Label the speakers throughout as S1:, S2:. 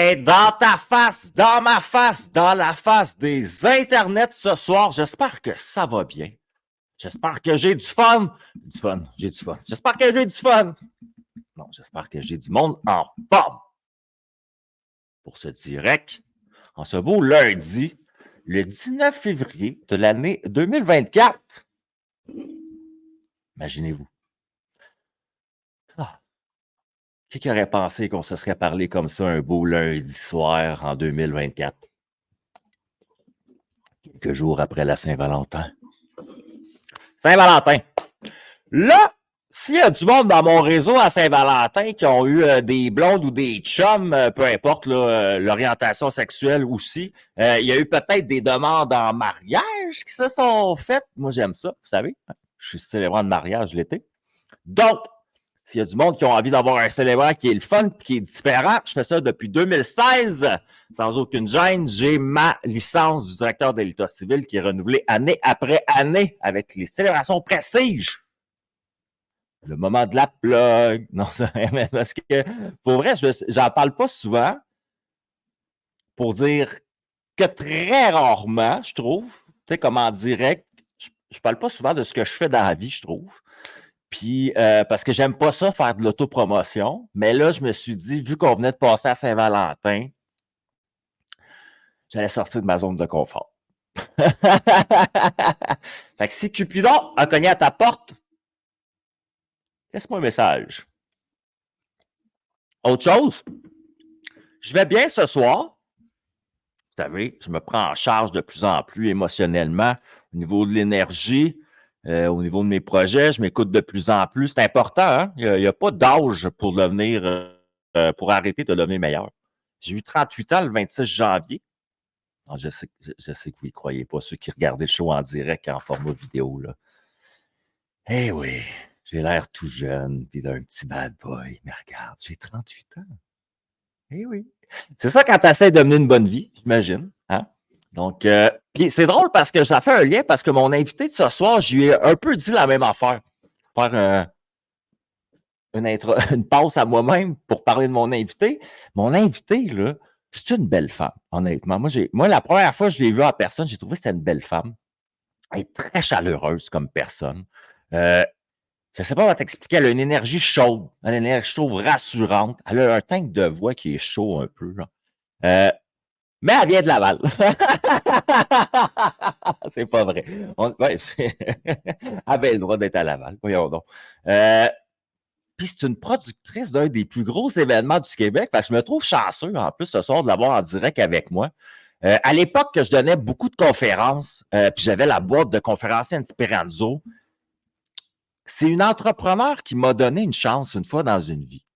S1: Et dans ta face, dans ma face, dans la face des internets ce soir, j'espère que ça va bien. J'espère que j'ai du fun. J'ai du fun. J'espère que j'ai du fun. Non, j'espère que j'ai du monde en forme. Pour ce direct, en ce beau lundi, le 19 février de l'année 2024. Imaginez-vous. Ah. Qui aurait pensé qu'on se serait parlé comme ça un beau lundi soir en 2024? Quelques jours après la Saint-Valentin. Saint-Valentin. Là, s'il y a du monde dans mon réseau à Saint-Valentin qui ont eu des blondes ou des chums, peu importe l'orientation sexuelle aussi, il y a eu peut-être des demandes en mariage qui se sont faites. Moi, j'aime ça, vous savez. Je suis célébrant de mariage l'été. Donc, s'il y a du monde qui a envie d'avoir un célébrant qui est le fun, qui est différent, je fais ça depuis 2016, sans aucune gêne. J'ai ma licence du directeur de l'État civil qui est renouvelée année après année avec les célébrations prestiges. Le moment de la plug. Non, parce que, pour vrai, j'en parle pas souvent pour dire que très rarement, je trouve, tu sais, comme en direct, je parle pas souvent de ce que je fais dans la vie, je trouve. Puis, parce que j'aime pas ça, faire de l'autopromotion. Mais là, je me suis dit, vu qu'on venait de passer à Saint-Valentin, j'allais sortir de ma zone de confort. Fait que si Cupidon a cogné à ta porte, laisse-moi un message. Autre chose, je vais bien ce soir. Vous savez, je me prends en charge de plus en plus émotionnellement au niveau de l'énergie, au niveau de mes projets. Je m'écoute de plus en plus. C'est important, hein? Il n'y a pas d'âge pour devenir, pour arrêter de devenir meilleur. J'ai eu 38 ans le 26 janvier. Non, je sais que vous n'y croyez pas, ceux qui regardaient le show en direct en format vidéo. Là. Eh oui, j'ai l'air tout jeune, puis d'un petit bad boy. Mais regarde, j'ai 38 ans. Eh oui. C'est ça quand tu essaies de mener une bonne vie, j'imagine. Hein? Donc, puis c'est drôle parce que ça fait un lien parce que mon invité de ce soir, je lui ai un peu dit la même affaire. Faire une passe à moi-même pour parler de mon invité. Mon invité, là, c'est une belle femme, honnêtement. Moi, la première fois que je l'ai vue en personne, j'ai trouvé que c'était une belle femme. Elle est très chaleureuse comme personne. Je ne sais pas comment t'expliquer, elle a une énergie chaude, une énergie chaude rassurante. Elle a un teint de voix qui est chaud un peu. Mais elle vient de Laval. C'est pas vrai. Elle avait le droit d'être à Laval. Voyons donc. Puis c'est une productrice d'un des plus gros événements du Québec. Fait que je me trouve chanceux, en plus, ce soir, de l'avoir en direct avec moi. À l'époque que je donnais beaucoup de conférences, puis j'avais la boîte de conférenciers Inspiranzo, c'est une entrepreneur qui m'a donné une chance une fois dans une vie.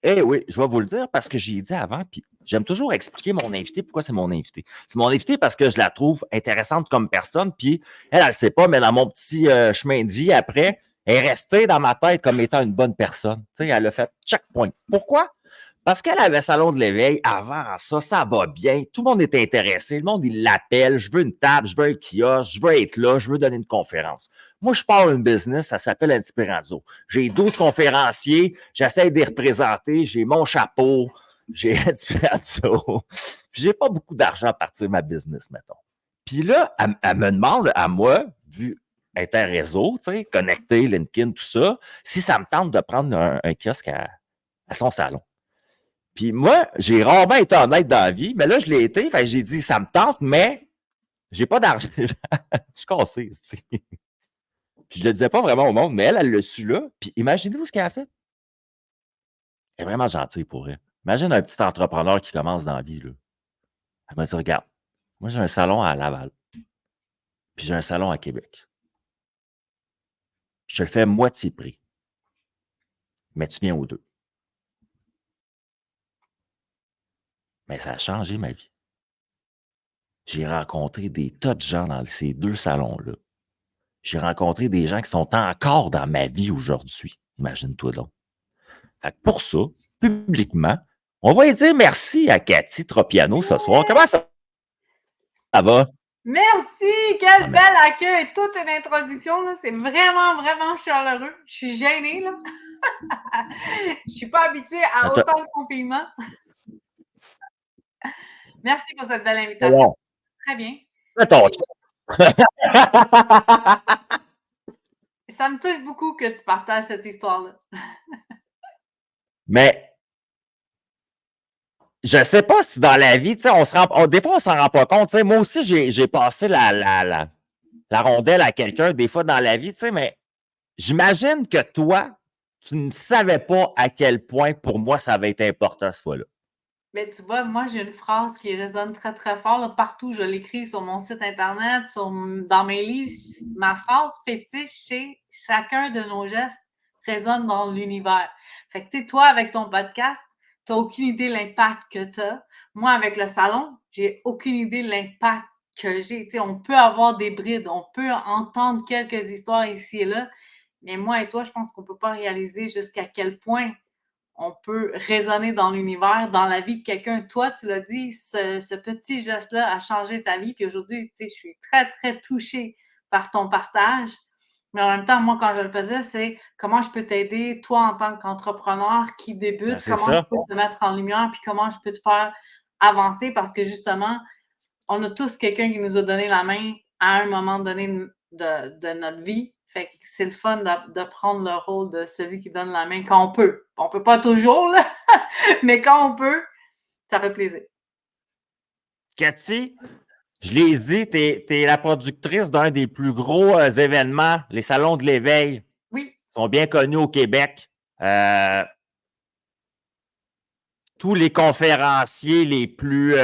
S1: Eh oui, je vais vous le dire parce que j'y ai dit avant, puis j'aime toujours expliquer mon invité, pourquoi c'est mon invité. C'est mon invité parce que je la trouve intéressante comme personne, puis elle ne sait pas, mais dans mon petit chemin de vie après, elle est restée dans ma tête comme étant une bonne personne. Tu sais, elle a fait checkpoint. Pourquoi? Parce qu'elle avait Salon de l'éveil avant ça va bien. Tout le monde est intéressé. Le monde, il l'appelle. Je veux une table, je veux un kiosque, je veux être là, je veux donner une conférence. Moi, je pars une business, ça s'appelle Inspiranzo. J'ai 12 conférenciers, j'essaie de les représenter, j'ai mon chapeau, j'ai Inspiranzo. Puis, j'ai pas beaucoup d'argent à partir de ma business, mettons. Puis là, elle me demande à moi, vu interréseau, tu sais, connecté, LinkedIn, tout ça, si ça me tente de prendre un kiosque à son salon. Puis moi, j'ai rarement été honnête dans la vie, mais là, je l'ai été. Fait que j'ai dit, ça me tente, mais j'ai pas d'argent. Je suis cassé, ici. Puis je le disais pas vraiment au monde, mais elle l'a su là. Puis imaginez-vous ce qu'elle a fait. Elle est vraiment gentille pour elle. Imagine un petit entrepreneur qui commence dans la vie, là. Elle m'a dit, regarde, moi, j'ai un salon à Laval. Puis j'ai un salon à Québec. Je te le fais moitié prix. Mais tu viens aux deux. Mais ça a changé ma vie. J'ai rencontré des tas de gens dans ces deux salons-là. J'ai rencontré des gens qui sont encore dans ma vie aujourd'hui. Imagine-toi donc. Fait que pour ça, publiquement, on va dire merci à Cathy Tropiano ce soir. Comment ça va?
S2: Merci! Quel bel accueil! Toute une introduction, là. C'est vraiment, vraiment chaleureux. Je suis gênée, là. Je suis pas habituée à autant de compliments. Merci pour cette belle invitation.
S1: Voyons.
S2: Très bien.
S1: Fais ton
S2: Et ça me touche beaucoup que tu partages cette histoire-là.
S1: Mais je sais pas si dans la vie, tu sais, des fois, on s'en rend pas compte. Tu sais, moi aussi, j'ai passé la rondelle à quelqu'un, des fois, dans la vie, tu sais, mais j'imagine que toi, tu ne savais pas à quel point, pour moi, ça avait été important cette fois-là.
S2: Mais tu vois, moi, j'ai une phrase qui résonne très, très fort. Là, partout, je l'écris sur mon site Internet, dans mes livres. Ma phrase fétiche, c'est chacun de nos gestes résonne dans l'univers. Fait que, tu sais, toi, avec ton podcast, tu n'as aucune idée de l'impact que tu as. Moi, avec le salon, j'ai aucune idée de l'impact que j'ai. Tu sais, on peut avoir des brides, on peut entendre quelques histoires ici et là, mais moi et toi, je pense qu'on ne peut pas réaliser jusqu'à quel point on peut résonner dans l'univers, dans la vie de quelqu'un. Toi, tu l'as dit, ce petit geste-là a changé ta vie. Puis aujourd'hui, tu sais, je suis très, très touchée par ton partage. Mais en même temps, moi, quand je le faisais, c'est comment je peux t'aider, toi, en tant qu'entrepreneur qui
S1: Ben,
S2: débute,
S1: c'est
S2: comment je
S1: ça.
S2: peux te mettre en lumière, puis comment je peux te faire avancer parce que justement, on a tous quelqu'un qui nous a donné la main à un moment donné de notre vie. Fait que c'est le fun de prendre le rôle de celui qui donne la main quand on peut. On peut pas toujours, là, mais quand on peut, ça fait plaisir.
S1: Cathy, je l'ai dit, tu es la productrice d'un des plus gros événements, les salons de l'éveil.
S2: Oui,
S1: Ils sont bien connus au Québec. Tous les conférenciers les plus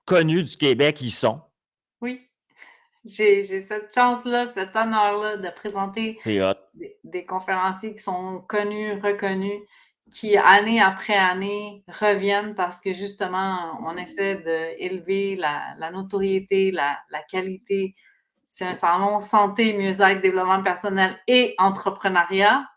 S1: connus du Québec y sont.
S2: oui. J'ai cette chance-là, cet honneur-là de présenter
S1: C'est hot.
S2: des conférenciers qui sont connus, reconnus, qui, année après année, reviennent parce que justement, on essaie d'élever la notoriété, la qualité. C'est un salon santé, mieux-être, développement personnel et entrepreneuriat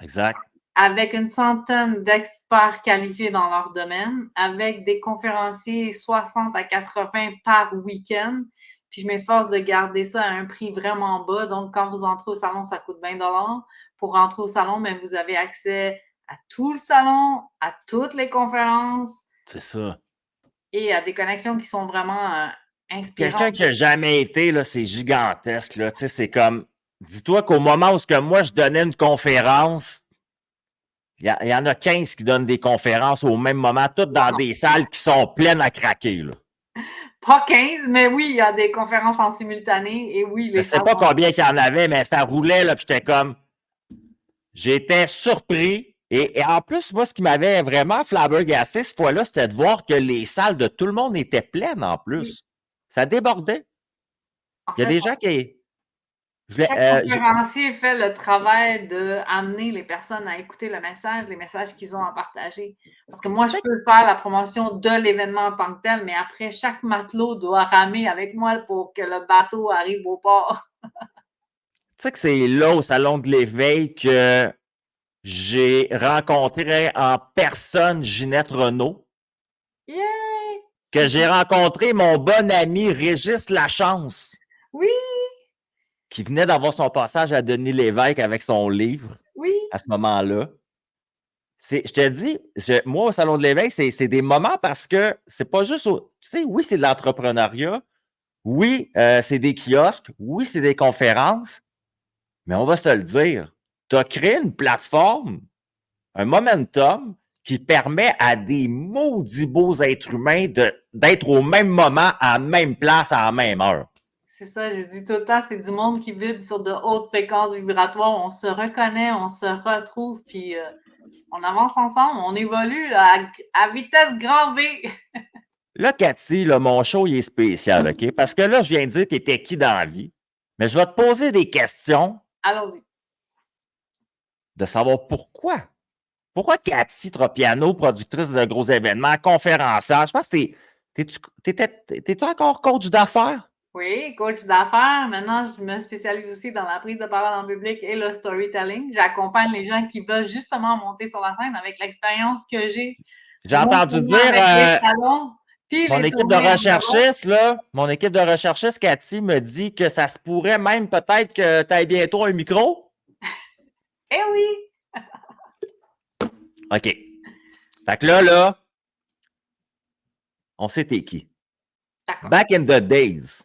S1: Exact.
S2: avec une centaine d'experts qualifiés dans leur domaine, avec des conférenciers 60 à 80 par week-end. Puis je m'efforce de garder ça à un prix vraiment bas. Donc, quand vous entrez au salon, ça coûte 20 $. Pour rentrer au salon, mais vous avez accès à tout le salon, à toutes les conférences
S1: C'est ça.
S2: et à des connexions qui sont vraiment
S1: Quelqu'un
S2: inspirantes.
S1: qui n'a jamais été, là, c'est gigantesque. Là. Tu sais, c'est comme, dis-toi qu'au moment où que moi, je donnais une conférence, il y en a 15 qui donnent des conférences au même moment, toutes dans des salles qui sont pleines à craquer. Là.
S2: Pas 15, mais oui, il y a des conférences en simultané et oui,
S1: Je ne
S2: les
S1: sais
S2: salles
S1: pas
S2: sont...
S1: combien il y en avait, mais ça roulait, là, puis j'étais comme, j'étais surpris. Et en plus, moi, ce qui m'avait vraiment flabbergassé cette fois-là, c'était de voir que les salles de tout le monde étaient pleines en
S2: Oui.
S1: plus. Ça débordait.
S2: En
S1: Il y a
S2: fait,
S1: des gens qui.
S2: chaque conférencier fait le travail d'amener les personnes à écouter le message, les messages qu'ils ont à partager. Parce que moi, je peux faire la promotion de l'événement en tant que tel, mais après, chaque matelot doit ramer avec moi pour que le bateau arrive au port.
S1: Tu sais que c'est là, au Salon de l'Éveil, que j'ai rencontré en personne Ginette Renault,
S2: Yeah!
S1: que j'ai rencontré mon bon ami Régis Lachance,
S2: Oui,
S1: qui venait d'avoir son passage à Denis Lévesque avec son livre
S2: oui.
S1: à ce moment-là. Je te dis, moi, au Salon de l'Éveil, c'est des moments parce que c'est pas juste. Tu sais, oui, c'est de l'entrepreneuriat. Oui, c'est des kiosques. Oui, c'est des conférences. Mais on va se le dire. Tu as créé une plateforme, un momentum qui permet à des maudits beaux êtres humains d'être au même moment, à la même place, à la même heure.
S2: C'est ça, je dis tout le temps, c'est du monde qui vibre sur de hautes fréquences vibratoires. On se reconnaît, on se retrouve, puis on avance ensemble, on évolue là, à vitesse grand V.
S1: Là, Cathy, là, mon show, il est spécial, OK? Parce que là, je viens de dire, tu étais qui dans la vie? Mais je vais te poser des questions
S2: Allons-y.
S1: de savoir pourquoi. Pourquoi Cathy Tropiano, productrice de gros événements, conférencière? Je pense que t'es-tu encore coach d'affaires?
S2: Oui, coach d'affaires. Maintenant, je me spécialise aussi dans la prise de parole en public et le storytelling. J'accompagne les gens qui veulent justement monter sur la scène avec l'expérience que j'ai,
S1: J'ai
S2: non
S1: entendu
S2: seulement
S1: dire,
S2: avec les salons, puis
S1: mon
S2: les
S1: équipe de
S2: tournées en Europe.
S1: recherchistes, là, mon équipe de recherchistes, Cathy, me dit que ça se pourrait même peut-être que tu aies bientôt un micro.
S2: Eh oui!
S1: OK. Fait que là, on sait t'es qui.
S2: D'accord.
S1: Back in the days,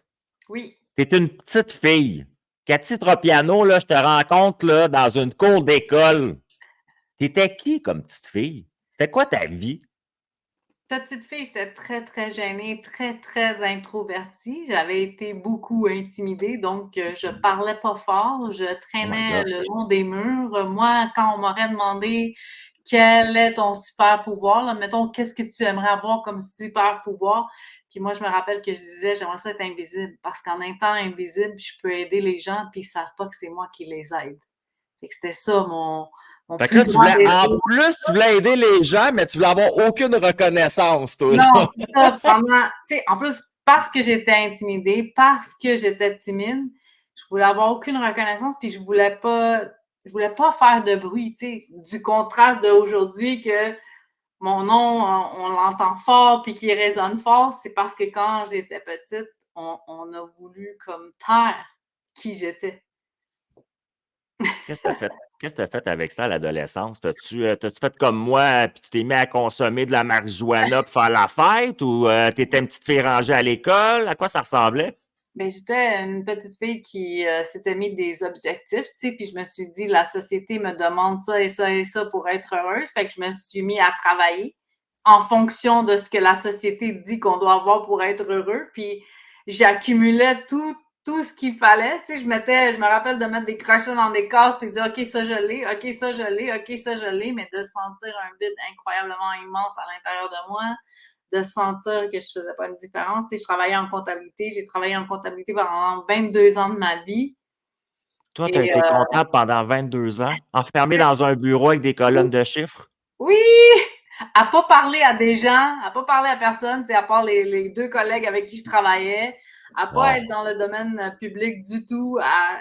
S2: Oui.
S1: t'es une petite fille. Cathy Tropiano, là, je te rencontre là, dans une cour d'école. T'étais qui comme petite fille? C'était quoi ta vie?
S2: Petite fille, j'étais très, très gênée, très, très introvertie. J'avais été beaucoup intimidée, donc je parlais pas fort, je
S1: Oh my
S2: traînais
S1: God.
S2: le long des murs. Moi, quand on m'aurait demandé quel est ton super pouvoir, là, mettons, qu'est-ce que tu aimerais avoir comme super pouvoir? Puis moi, je me rappelle que je disais, j'aimerais ça être invisible, parce qu'en étant invisible, je peux aider les gens, puis ils savent pas que c'est moi qui les aide. Fait que c'était ça mon
S1: Fait que
S2: plus
S1: là, tu
S2: grand
S1: voulais, en
S2: désir.
S1: plus, tu voulais aider les gens, mais tu voulais avoir aucune reconnaissance, toi,
S2: Non,
S1: là.
S2: c'est ça. Pendant, tu sais, en plus, parce que j'étais intimidée, parce que j'étais timide, je voulais avoir aucune reconnaissance, puis je voulais pas faire de bruit, tu sais, du contraste d'aujourd'hui que mon nom, on l'entend fort, puis qu'il résonne fort, c'est parce que quand j'étais petite, on a voulu comme taire qui j'étais.
S1: Qu'est-ce que tu as fait? Qu'est-ce que tu as fait avec ça à l'adolescence? T'as-tu fait comme moi, puis tu t'es mis à consommer de la marijuana pour faire la fête, ou t'étais une petite fille rangée à l'école? À quoi ça ressemblait?
S2: Ben, j'étais une petite fille qui s'était mis des objectifs, tu sais, puis je me suis dit, la société me demande ça et ça et ça pour être heureuse. Fait que je me suis mis à travailler en fonction de ce que la société dit qu'on doit avoir pour être heureux. Puis j'accumulais tout ce qu'il fallait. Tu sais, je me rappelle de mettre des crochets dans des cases puis de dire, OK, ça je l'ai, OK, ça je l'ai, OK, ça je l'ai, mais de sentir un vide incroyablement immense à l'intérieur de moi, de sentir que je faisais pas une différence. Tu sais, je travaillais en comptabilité. J'ai travaillé en comptabilité pendant 22 ans de ma vie.
S1: Toi, tu as
S2: Et
S1: été comptable pendant 22 ans, enfermé dans un bureau avec des colonnes de chiffres?
S2: oui! À pas parler à des gens, à pas parler à personne, tu sais, à part les deux collègues avec qui je travaillais, à pas
S1: Wow.
S2: être dans le domaine public du tout.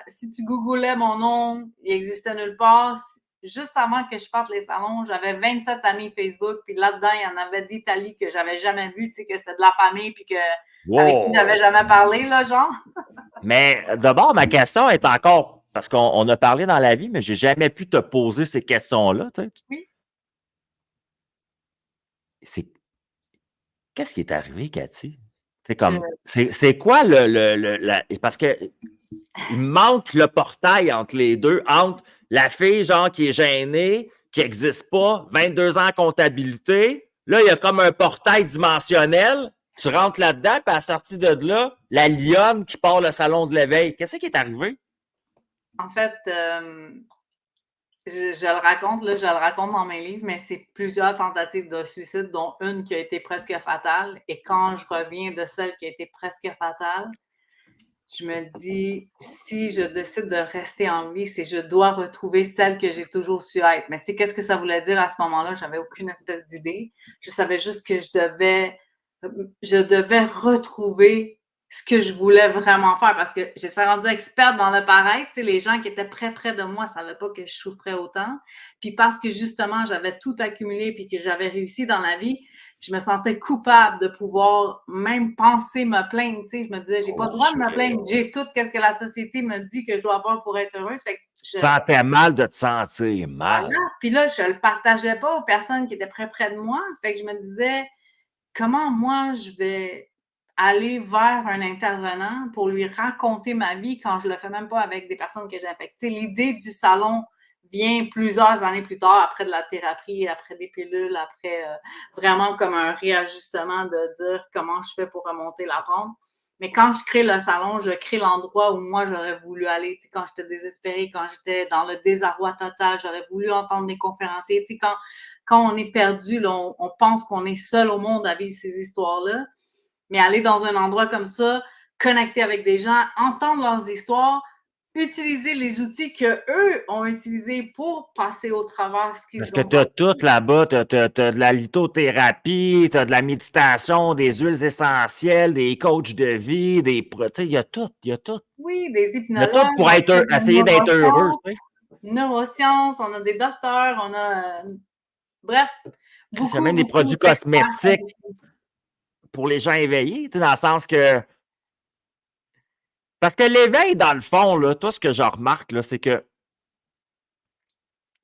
S2: Si tu googlais mon nom, il existait nulle part. Juste avant que je parte les salons, j'avais 27 amis Facebook, puis là-dedans, il y en avait d'Italie que j'avais jamais vu, tu sais, que c'était de la famille, puis avec qui j'avais
S1: Wow!
S2: jamais parlé, là, genre.
S1: Mais d'abord, ma question est encore, parce qu'on a parlé dans la vie, mais j'ai jamais pu te poser ces questions-là. Tu sais.
S2: Oui.
S1: C'est, qu'est-ce qui est arrivé, Cathy? C'est
S2: Je,
S1: comme, c'est quoi parce que il manque le portail entre les deux, entre la fille, genre, qui est gênée, qui n'existe pas, 22 ans en comptabilité. Là, il y a comme un portail dimensionnel. Tu rentres là-dedans, puis à la sortie de là, la lionne qui part le salon de l'éveil. Qu'est-ce qui est arrivé?
S2: En fait, je le raconte, là, je le raconte dans mes livres, mais c'est plusieurs tentatives de suicide, dont une qui a été presque fatale. Et quand je reviens de celle qui a été presque fatale, je me dis, si je décide de rester en vie, c'est je dois retrouver celle que j'ai toujours su être. Mais tu sais, qu'est-ce que ça voulait dire à ce moment-là? J'avais aucune espèce d'idée. Je savais juste que je devais retrouver ce que je voulais vraiment faire parce que j'étais rendue experte dans le paraître. Tu sais, les gens qui étaient près de moi ne savaient pas que je souffrais autant. Puis parce que justement, j'avais tout accumulé puis que j'avais réussi dans la vie, je me sentais coupable de pouvoir même penser me plaindre. Tu sais, je me disais, j'ai pas
S1: Oh
S2: le droit de me
S1: shit.
S2: plaindre. J'ai tout ce que la société me dit que je dois avoir pour être heureuse. Fait que
S1: Tu te sentais mal de te sentir
S2: voilà.
S1: mal.
S2: Puis là, je le partageais pas aux personnes qui étaient près de moi. Fait que je me disais, comment moi je vais aller vers un intervenant pour lui raconter ma vie quand je le fais même pas avec des personnes que j'aime. L'idée du salon vient plusieurs années plus tard, après de la thérapie, après des pilules, après vraiment comme un réajustement de dire comment je fais pour remonter la pente. Mais quand je crée le salon, je crée l'endroit où moi j'aurais voulu aller. Tu sais, quand j'étais désespérée, quand j'étais dans le désarroi total, j'aurais voulu entendre des conférenciers. Tu sais, quand on est perdu, là, on pense qu'on est seul au monde à vivre ces histoires-là. Mais aller dans un endroit comme ça, connecter avec des gens, entendre leurs histoires, utiliser les outils qu'eux ont utilisés pour passer au travers ce
S1: Parce
S2: qu'ils
S1: que
S2: ont
S1: tu as
S2: passé.
S1: tout là-bas, tu as, de la lithothérapie, tu as de la méditation, des huiles essentielles, des coachs de vie, tu sais, il y a tout, il y a tout.
S2: Oui, des
S1: Il y a tout
S2: hypnologues,
S1: pour
S2: on fait de
S1: essayer d'être heureux, tu sais.
S2: neurosciences, on a des docteurs, on a, bref,
S1: Chris, il y a
S2: beaucoup,
S1: même des
S2: beaucoup
S1: produits
S2: d'experts.
S1: cosmétiques pour les gens éveillés, tu sais, dans le sens que. Parce que l'éveil, dans le fond, là, tout ce que je remarque, là, c'est que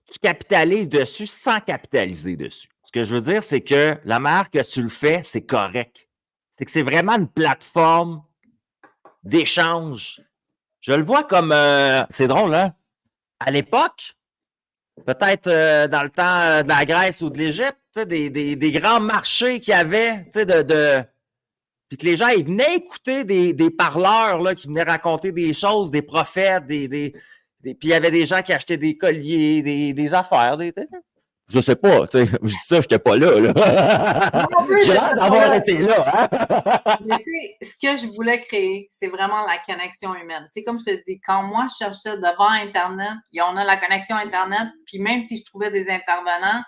S1: tu capitalises dessus sans capitaliser dessus. Ce que je veux dire, c'est que la manière que tu le fais, c'est correct. c'est que c'est vraiment une plateforme d'échange. Je le vois comme, c'est drôle, hein? À l'époque, peut-être dans le temps de la Grèce ou de l'Égypte, des grands marchés qu'il y avait, puis que les gens ils venaient écouter des parleurs là, qui venaient raconter des choses, des prophètes, puis il y avait des gens qui achetaient des colliers, des affaires, je sais pas, tu sais, je dis ça, j'étais pas là.
S2: Non plus,
S1: J'ai l'air d'avoir été là. Hein?
S2: Mais tu sais, ce que je voulais créer, c'est vraiment la connexion humaine. Tu sais, comme je te dis, quand moi, je cherchais devant Internet, on a la connexion Internet, puis même si je trouvais des intervenants,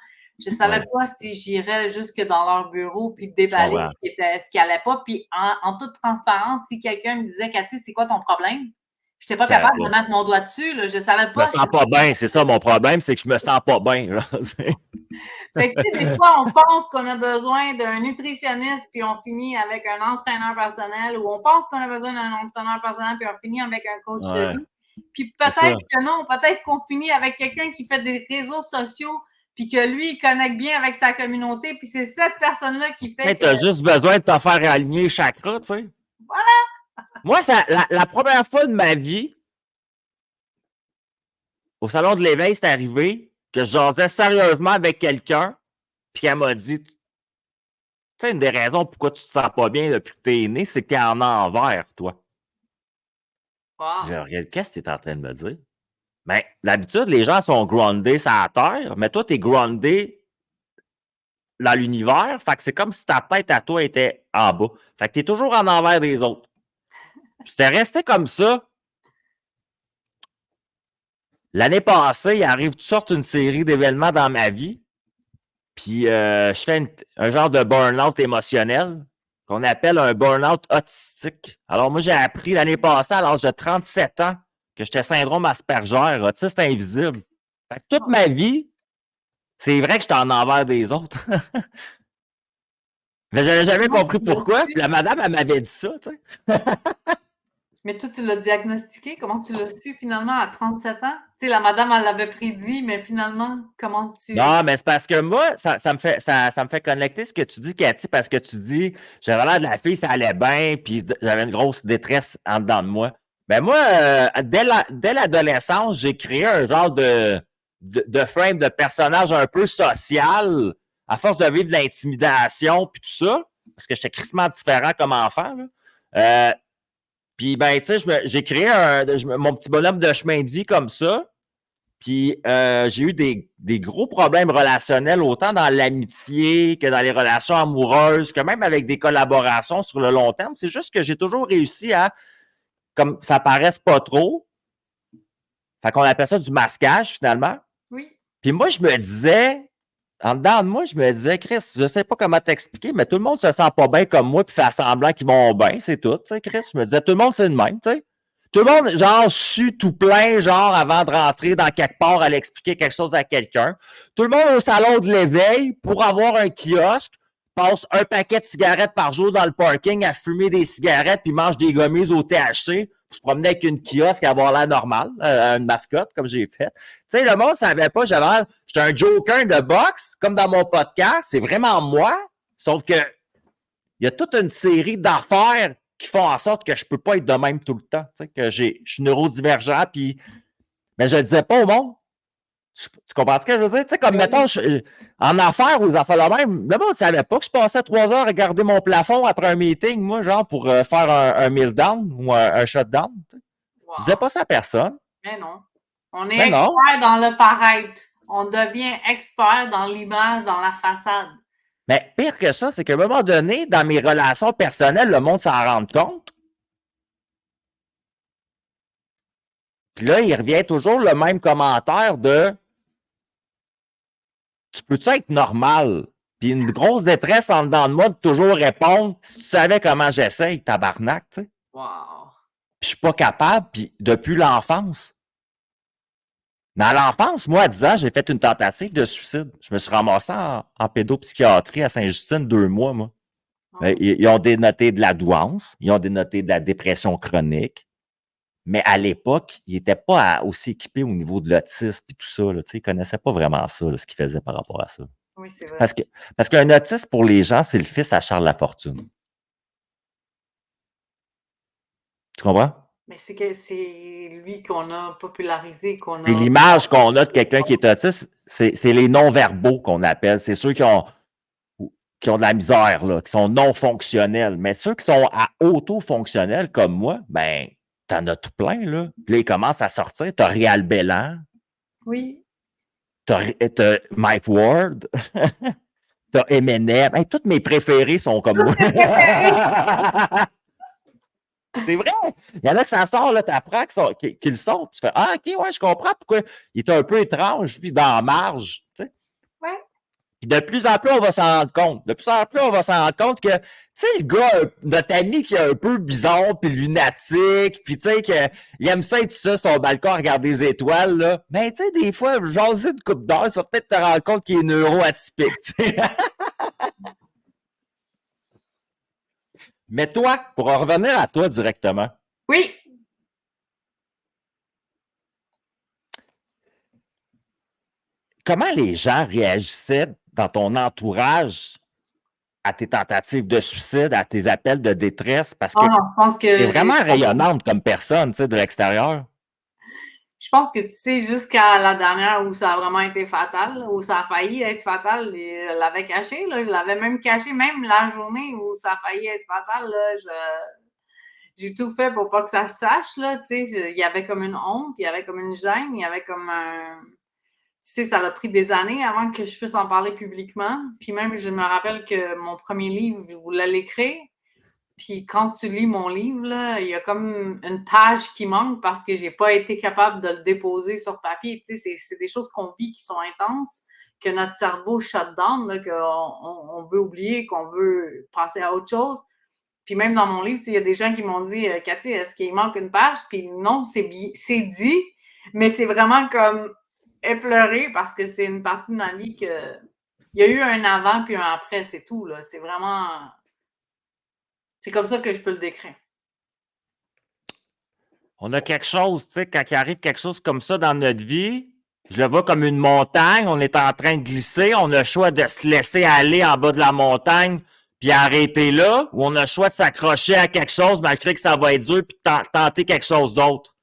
S2: je ne savais pas si j'irais jusque dans leur bureau puis déballer ce qui allait pas. Puis en toute transparence, si quelqu'un me disait, Cathy, c'est quoi ton problème? Je n'étais pas capable de mettre mon doigt dessus. Là. Je savais pas.
S1: Je me sens pas bien. C'est ça mon problème, c'est que je me sens pas bien.
S2: Fait que, des fois, on pense qu'on a besoin d'un nutritionniste, puis on finit avec un entraîneur personnel, ou on pense qu'on a besoin d'un entraîneur personnel, puis on finit avec un coach de vie. Puis peut-être que non, peut-être qu'on finit avec quelqu'un qui fait des réseaux sociaux, puis que lui, il connecte bien avec sa communauté, puis c'est cette personne-là qui fait
S1: que... Tu as juste besoin de te faire aligner chakra, tu sais.
S2: Voilà!
S1: Moi, la première fois de ma vie, au Salon de l'éveil, c'est arrivé que je jasais sérieusement avec quelqu'un, puis elle m'a dit, tu sais, une des raisons pourquoi tu te sens pas bien depuis que tu es né, c'est que tu es en envers, toi.
S2: Wow.
S1: Je regarde, qu'est-ce que tu es en train de me dire? Ben, d'habitude, les gens sont groundés sur la terre, mais toi, tu es groundé dans l'univers. Fait que c'est comme si ta tête à toi était en bas. Fait que tu es toujours en envers des autres. Puis c'était resté comme ça. L'année passée, il arrive toutes sortes une série d'événements dans ma vie. Puis je fais un genre de burn-out émotionnel qu'on appelle un burn-out autistique. Alors moi, j'ai appris l'année passée, à l'âge de 37 ans, que j'étais syndrome Asperger, autiste invisible. Fait que toute ma vie, c'est vrai que j'étais en envers des autres. Mais j'avais jamais compris pourquoi. Puis la madame, elle m'avait dit ça, tu sais.
S2: Mais toi, tu l'as diagnostiqué? Comment tu l'as su finalement à 37 ans? Tu sais, la madame, elle l'avait prédit, mais finalement, comment tu...
S1: Non, mais c'est parce que moi, ça me fait connecter ce que tu dis, Cathy, parce que tu dis, j'avais l'air de la fille, ça allait bien, puis j'avais une grosse détresse en dedans de moi. Ben moi, dès l'adolescence, j'ai créé un genre de frame de personnage un peu social, à force de vivre de l'intimidation, puis tout ça, parce que j'étais crissement différent comme enfant, là. Puis, ben, tu sais, j'ai créé mon petit bonhomme de chemin de vie comme ça. Puis, j'ai eu des gros problèmes relationnels, autant dans l'amitié que dans les relations amoureuses, que même avec des collaborations sur le long terme. C'est juste que j'ai toujours réussi à, comme ça paraisse pas trop, fait qu'on appelle ça du masquage, finalement.
S2: Oui.
S1: Puis moi, je me disais, en dedans de moi, je me disais, Chris, je sais pas comment t'expliquer, mais tout le monde se sent pas bien comme moi, puis fait semblant qu'ils vont bien, c'est tout, tu sais, Chris. Je me disais, tout le monde, c'est le même, tu sais. Tout le monde, genre, su tout plein, genre, avant de rentrer dans quelque part, aller expliquer quelque chose à quelqu'un. Tout le monde au salon de l'éveil, pour avoir un kiosque, passe un paquet de cigarettes par jour dans le parking à fumer des cigarettes, puis mange des gommises au THC, pour se promener avec une kiosque, avoir l'air normal, une mascotte, comme j'ai fait. Tu sais, le monde savait pas, j'étais un joker de boxe, comme dans mon podcast, c'est vraiment moi, sauf que il y a toute une série d'affaires qui font en sorte que je peux pas être de même tout le temps, tu sais, que je suis neurodivergent, puis mais je le disais pas au monde. Tu comprends ce que je veux dire? Tu sais, comme, mettons, en affaires ou aux affaires là même, le monde ne savait pas que je passais 3 heures à regarder mon plafond après un meeting, moi, genre, pour faire un meal down ou un shutdown.
S2: Wow.
S1: Je disais pas ça à personne.
S2: Mais non. On est expert dans le paraître. On devient expert dans l'image, dans la façade.
S1: Mais pire que ça, c'est qu'à un moment donné, dans mes relations personnelles, le monde s'en rend compte. Puis là, il revient toujours le même commentaire de « Tu peux-tu être normal? » Puis une grosse détresse en dedans de moi de toujours répondre « Si tu savais comment j'essaye, tabarnak, tu sais. »
S2: Wow.
S1: Puis je suis pas capable, puis depuis l'enfance. Mais à l'enfance, moi, à 10 ans, j'ai fait une tentative de suicide. Je me suis ramassé en pédopsychiatrie à Saint-Justine 2 mois, moi. Oh. Ils ont dénoté de la douance, ils ont dénoté de la dépression chronique. Mais à l'époque, ils n'étaient pas aussi équipés au niveau de l'autisme et tout ça. Là, ils ne connaissaient pas vraiment ça, là, ce qu'ils faisaient par rapport à ça.
S2: Oui, c'est vrai.
S1: Parce qu'un autiste, pour les gens, c'est le fils à Charles Lafortune. Tu comprends?
S2: Mais c'est que c'est lui qu'on a popularisé, qu'on
S1: C'est
S2: a.
S1: l'image qu'on a de quelqu'un qui est autiste, c'est les non-verbaux qu'on appelle. C'est ceux qui ont de la misère, là, qui sont non fonctionnels. Mais ceux qui sont à auto-fonctionnels comme moi, ben, t'en as tout plein, là. Puis là, ils commencent à sortir. T'as Réal Bélan,
S2: Oui.
S1: t'as Mike Ward, t'as Eminem. Hey, tous mes préférés sont comme moi. C'est vrai! Il y en a qui s'en sortent, là, tu apprends qu'ils le sont. Tu fais ah, OK, ouais, je comprends pourquoi il est un peu étrange, puis dans la marge. Tu sais.
S2: Ouais.
S1: Puis de plus en plus, on va s'en rendre compte. De plus en plus, on va s'en rendre compte que, tu sais, le gars, notre ami qui est un peu bizarre, puis lunatique, puis tu sais, qu'il aime ça être ça, son balcon à regarder les étoiles, là. Mais tu sais, des fois, jaser une coupe d'heure, ça va peut-être te rendre compte qu'il est neuroatypique, tu sais. Mais toi, pour en revenir à toi directement,
S2: Oui.
S1: comment les gens réagissaient dans ton entourage à tes tentatives de suicide, à tes appels de détresse? Parce que
S2: Non, je pense
S1: tu es
S2: que
S1: vraiment rayonnante comme personne, tu sais, de l'extérieur.
S2: je pense que tu sais, jusqu'à la dernière où ça a vraiment été fatal, où ça a failli être fatal, je l'avais caché, là, je l'avais même caché, même la journée où ça a failli être fatal, là, j'ai tout fait pour pas que ça se sache, là, tu sais, il y avait comme une honte, il y avait comme une gêne, il y avait comme un... Tu sais, ça a pris des années avant que je puisse en parler publiquement, puis même, je me rappelle que mon premier livre, je voulais l'écrire, puis quand tu lis mon livre, là, il y a comme une page qui manque parce que j'ai pas été capable de le déposer sur papier. Tu sais, c'est des choses qu'on vit qui sont intenses, que notre cerveau shut down, là, qu'on veut oublier, qu'on veut passer à autre chose. Puis même dans mon livre, tu sais, il y a des gens qui m'ont dit Cathy, est-ce qu'il manque une page? Puis non, c'est dit, mais c'est vraiment comme effleuré parce que c'est une partie de ma vie que il y a eu un avant puis un après, c'est tout, là. C'est vraiment... C'est comme ça que je peux le décrire.
S1: On a quelque chose, tu sais, quand il arrive quelque chose comme ça dans notre vie, je le vois comme une montagne, on est en train de glisser, on a le choix de se laisser aller en bas de la montagne puis arrêter là, ou on a le choix de s'accrocher à quelque chose malgré que ça va être dur puis tenter quelque chose d'autre.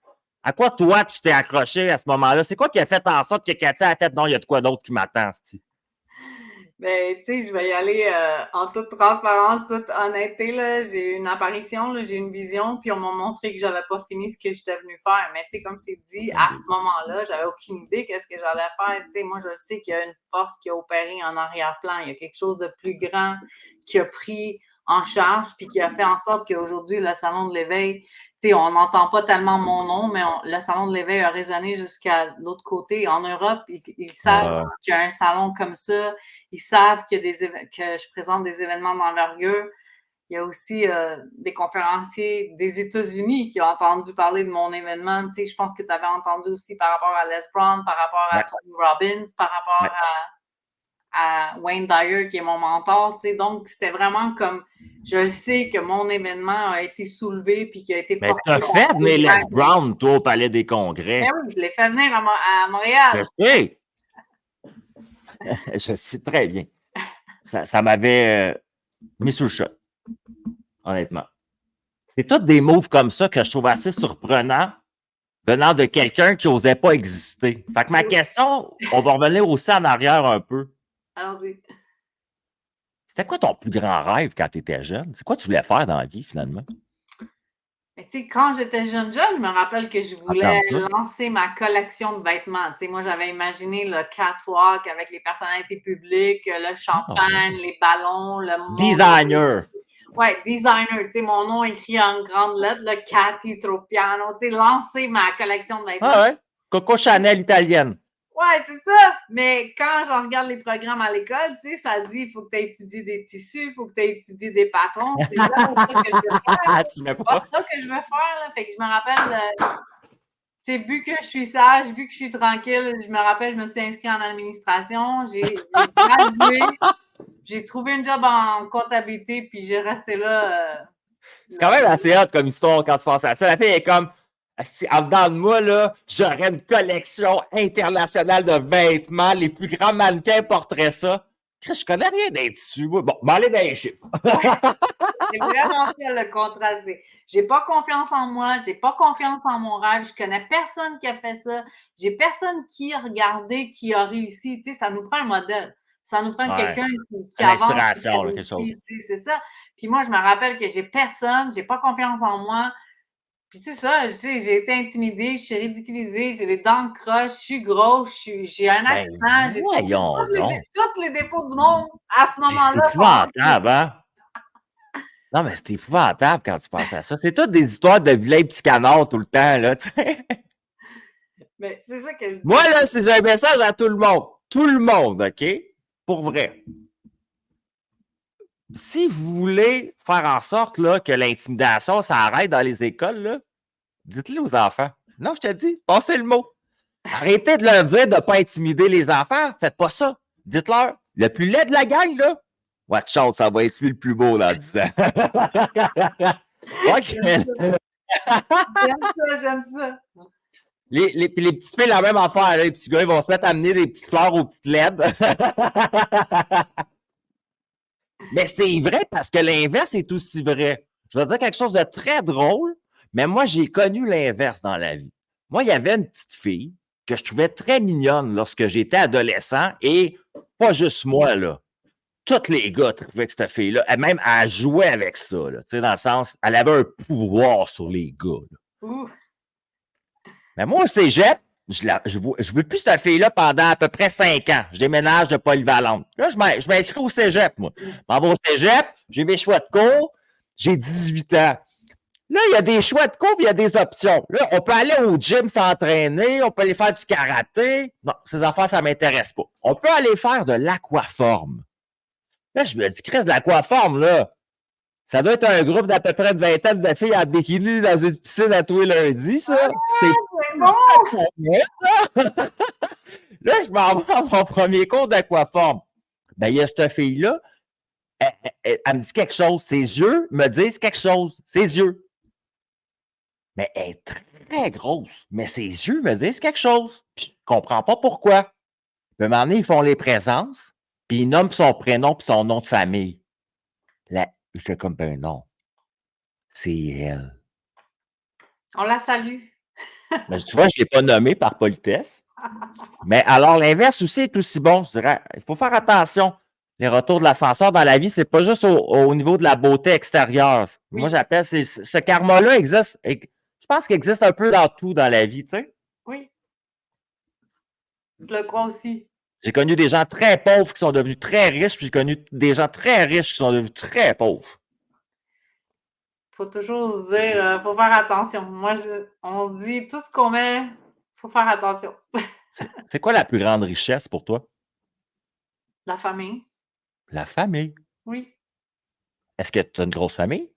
S1: À quoi, toi, tu t'es accroché à ce moment-là? C'est quoi qui a fait en sorte que Cathy a fait non, il y a de quoi d'autre qui m'attend, c'ti?
S2: Ben, tu sais, je vais y aller en toute transparence, toute honnêteté, là. J'ai eu une apparition, là, j'ai eu une vision, puis on m'a montré que j'avais pas fini ce que j'étais venue faire. Mais tu sais, comme je t'ai dit, à ce moment-là, j'avais aucune idée qu'est-ce que j'allais faire. Tu sais, moi, je sais qu'il y a une force qui a opéré en arrière-plan. Il y a quelque chose de plus grand qui a pris en charge, puis qui a fait en sorte qu'aujourd'hui, le Salon de l'éveil, tu sais, on n'entend pas tellement mon nom, mais le Salon de l'éveil a résonné jusqu'à l'autre côté. En Europe, ils savent qu'il y a un salon comme ça. Ils savent que je présente des événements d'envergure. Il y a aussi des conférenciers des États-Unis qui ont entendu parler de mon événement. Tu sais, je pense que tu avais entendu aussi par rapport à Les Brown, par rapport à Tony Robbins, par rapport à Wayne Dyer, qui est mon mentor. Tu sais, donc, c'était vraiment comme... Je sais que mon événement a été soulevé puis qui a été porté...
S1: Mais tu as fait venir Les Brown, toi, au Palais des Congrès.
S2: Ben oui, je l'ai fait venir à Montréal.
S1: Je sais. Je sais très bien. Ça m'avait mis sous le choc, honnêtement. C'est tous des moves comme ça que je trouve assez surprenants venant de quelqu'un qui n'osait pas exister. Fait que ma question, on va revenir aussi en arrière un peu.
S2: Allons-y.
S1: C'était quoi ton plus grand rêve quand tu étais jeune? C'est quoi tu voulais faire dans la vie, finalement?
S2: Tu sais, quand j'étais jeune, je me rappelle que je voulais lancer ma collection de vêtements. Tu sais, moi, j'avais imaginé le catwalk avec les personnalités publiques, le champagne, les ballons, le monde.
S1: Designer.
S2: Ouais, designer. Tu sais, mon nom écrit en grande lettre, le Cathy Tropiano. Tu sais, lancer ma collection de vêtements.
S1: Ah ouais. Coco Chanel italienne.
S2: Ouais, c'est ça. Mais quand je regarde les programmes à l'école, tu sais, ça dit il faut que tu aies étudié des tissus, il faut que tu aies étudié des patrons. C'est là ça que je veux faire.
S1: Tu mets pas.
S2: C'est ça que je veux faire. Là. Fait que je me rappelle, tu sais, vu que je suis sage, vu que je suis tranquille, je me rappelle, je me suis inscrite en administration, j'ai gradué, j'ai trouvé un job en comptabilité, puis j'ai resté là.
S1: C'est quand même assez hot comme histoire quand tu penses à ça. La fille est comme, en dedans de moi, là, j'aurais une collection internationale de vêtements. Les plus grands mannequins porteraient ça. Chris, je connais rien d'être dessus. Bon, m'aller dans les chiffres.
S2: C'est vraiment ça le contraste. J'ai pas confiance en moi, j'ai pas confiance en mon rêve, je connais personne qui a fait ça, j'ai personne qui a regardé, qui a réussi. Tu sais, ça nous prend un modèle. Ça nous prend quelqu'un qui avance.
S1: L'inspiration, quelque chose.
S2: C'est ça. Puis moi, je me rappelle que j'ai personne, j'ai pas confiance en moi. Puis c'est ça, j'ai été intimidée, je suis ridiculisée, j'ai les dents croches, je suis grosse, j'ai un accent, j'ai tous les défauts du monde à ce moment-là.
S1: C'est épouvantable, hein? Non, mais c'est épouvantable quand tu penses à ça. C'est toutes des histoires de vilains petits canards tout le temps, là, tu sais.
S2: Mais c'est ça que je dis.
S1: Moi, là, si j'ai un message à tout le monde, OK? Pour vrai. Si vous voulez faire en sorte là, que l'intimidation s'arrête dans les écoles, là, dites-le aux enfants. Non, je te dis, passez le mot. Arrêtez de leur dire de ne pas intimider les enfants. Faites pas ça. Dites-leur, le plus laid de la gang, là, watch out, ça va être lui le plus beau dans 10 ans.
S2: J'aime ça.
S1: Les petites filles, la même affaire. Là, les petits gars, ils vont se mettre à amener des petites fleurs aux petites LED. Mais c'est vrai parce que l'inverse est aussi vrai. Je vais dire quelque chose de très drôle, mais moi, j'ai connu l'inverse dans la vie. Moi, il y avait une petite fille que je trouvais très mignonne lorsque j'étais adolescent et pas juste moi, là. Tous les gars trouvaient avec cette fille-là. Elle-même, elle jouait avec ça, là, dans le sens, elle avait un pouvoir sur les gars. Mais moi, au cégep, je veux plus cette fille-là pendant à peu près 5 ans. Je déménage de Polyvalente. Là, je m'inscris au cégep, moi. Je m'en vais au cégep, j'ai mes choix de cours, j'ai 18 ans. Là, il y a des choix de cours, puis il y a des options. Là, on peut aller au gym s'entraîner, on peut aller faire du karaté. Non, ces affaires, ça ne m'intéresse pas. On peut aller faire de l'aquaforme. Là, je me dis, Chris, de l'aquaforme, là, ça doit être un groupe d'à peu près de 20 ans de filles en bikini dans une piscine à tous les lundis, ça. C'est
S2: bon!
S1: ça. Là, je m'en vais à mon premier cours d'aquaforme. Ben, il y a cette fille-là, elle me dit quelque chose. Ses yeux me disent quelque chose. Ses yeux. Mais elle est très grosse. Mais ses yeux me disent quelque chose. Puis je ne comprends pas pourquoi. Puis à un moment donné, ils font les présences, puis ils nomment son prénom et son nom de famille. Là, je fais comme, ben non. C'est elle.
S2: On la salue.
S1: Mais tu vois, je ne l'ai pas nommée par politesse. Mais alors, l'inverse aussi est aussi bon, je dirais. Il faut faire attention. Les retours de l'ascenseur dans la vie, c'est pas juste au niveau de la beauté extérieure. Oui. Moi, j'appelle, ce karma-là existe. Je pense qu'il existe un peu dans tout dans la vie, tu sais.
S2: Oui. Je le crois aussi.
S1: J'ai connu des gens très pauvres qui sont devenus très riches, puis j'ai connu des gens très riches qui sont devenus très pauvres.
S2: Il faut toujours se dire, il faut faire attention. Moi, on dit tout ce qu'on met, il faut faire attention.
S1: C'est quoi la plus grande richesse pour toi?
S2: La famille.
S1: La famille?
S2: Oui.
S1: Est-ce que tu as une grosse famille?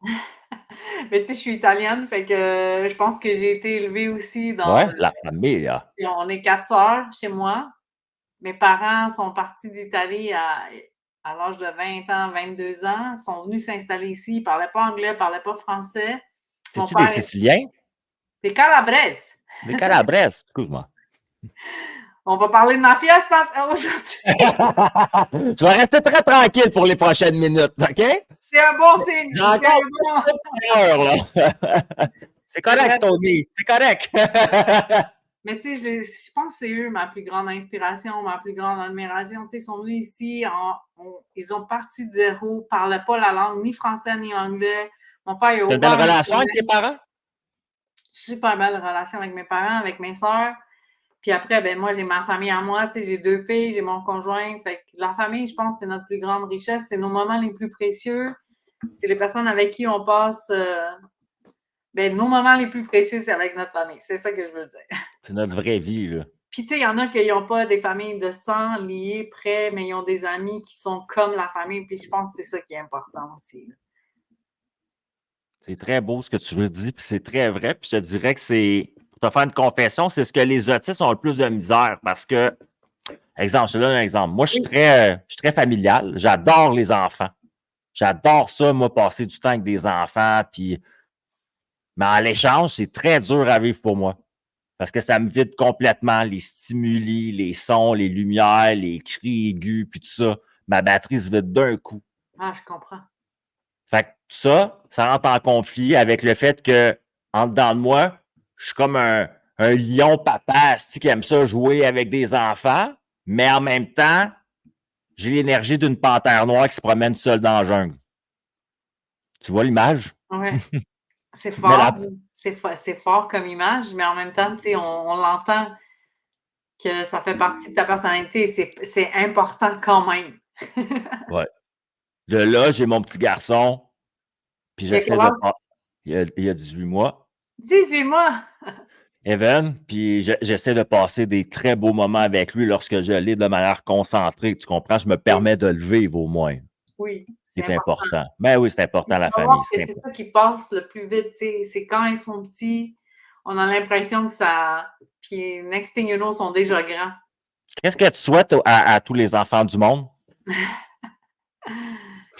S2: Mais tu sais, je suis italienne, fait que je pense que j'ai été élevée aussi dans...
S1: Ouais, la famille, là.
S2: On est 4 sœurs chez moi. Mes parents sont partis d'Italie à l'âge de 20 ans, 22 ans. Ils sont venus s'installer ici. Ils ne parlaient pas anglais, ils ne parlaient pas français.
S1: C'est-tu des Siciliens?
S2: Des Calabraises.
S1: Des Calabraises, excuse-moi.
S2: On va parler de mafia aujourd'hui.
S1: Tu vas rester très tranquille pour les prochaines minutes, OK?
S2: C'est un bon signe.
S1: J'ai encore peur, là. C'est correct, Tony. C'est correct.
S2: Mais tu sais, je pense que c'est eux ma plus grande inspiration, ma plus grande admiration. Tu sais, ils sont venus ici, ils ont parti de zéro, ils ne parlaient pas la langue, ni français, ni anglais. Mon père, il a
S1: une belle relation avec tes parents?
S2: Super belle relation avec mes parents, avec mes sœurs. Puis après, ben moi, j'ai ma famille à moi, tu sais, j'ai 2 filles, j'ai mon conjoint. Fait que la famille, je pense, c'est notre plus grande richesse. C'est nos moments les plus précieux. C'est les personnes avec qui on passe... nos moments les plus précieux, c'est avec notre famille. C'est ça que je veux dire.
S1: C'est notre vraie vie, là.
S2: Puis, tu sais, il y en a qui n'ont pas des familles de sang liées, près, mais ils ont des amis qui sont comme la famille. Puis, je pense que c'est ça qui est important aussi. Là.
S1: C'est très beau ce que tu veux dire, puis c'est très vrai. Puis, je te dirais que c'est, pour te faire une confession, c'est ce que les autistes ont le plus de misère parce que, exemple, je te donne un exemple. Moi, je suis très familial. J'adore les enfants. J'adore ça, moi, passer du temps avec des enfants, puis... Mais en l'échange, c'est très dur à vivre pour moi. Parce que ça me vide complètement les stimuli, les sons, les lumières, les cris aigus, puis tout ça. ma batterie se vide d'un coup.
S2: Ah, je comprends.
S1: Fait que ça rentre en conflit avec le fait que, en dedans de moi, je suis comme un lion papa qui aime ça jouer avec des enfants, mais en même temps, j'ai l'énergie d'une panthère noire qui se promène seule dans la jungle. Tu vois l'image?
S2: Ouais. C'est
S1: Mais
S2: fort,
S1: la...
S2: c'est fort comme image, mais en même temps, tu sais, on l'entend que ça fait partie de ta personnalité. C'est important quand même.
S1: Ouais. De là, j'ai mon petit garçon, puis
S2: Il y a quel
S1: j'essaie de
S2: âge?
S1: pas. Il y a 18 mois,
S2: 18 mois!
S1: Evan, puis j'essaie de passer des très beaux moments avec lui lorsque je l'ai de manière concentrée. Tu comprends? Je me
S2: Oui,
S1: permets de le vivre au moins.
S2: oui, c'est
S1: C'est
S2: important.
S1: important. Mais oui, c'est
S2: Puis
S1: important,
S2: tu
S1: la
S2: vas voir
S1: famille.
S2: que
S1: C'est
S2: c'est
S1: important.
S2: ça qui passe le plus vite, tu sais. C'est quand ils sont petits, on a l'impression que ça. Puis next thing you know, ils sont déjà grands.
S1: Qu'est-ce que tu souhaites à tous les enfants du monde?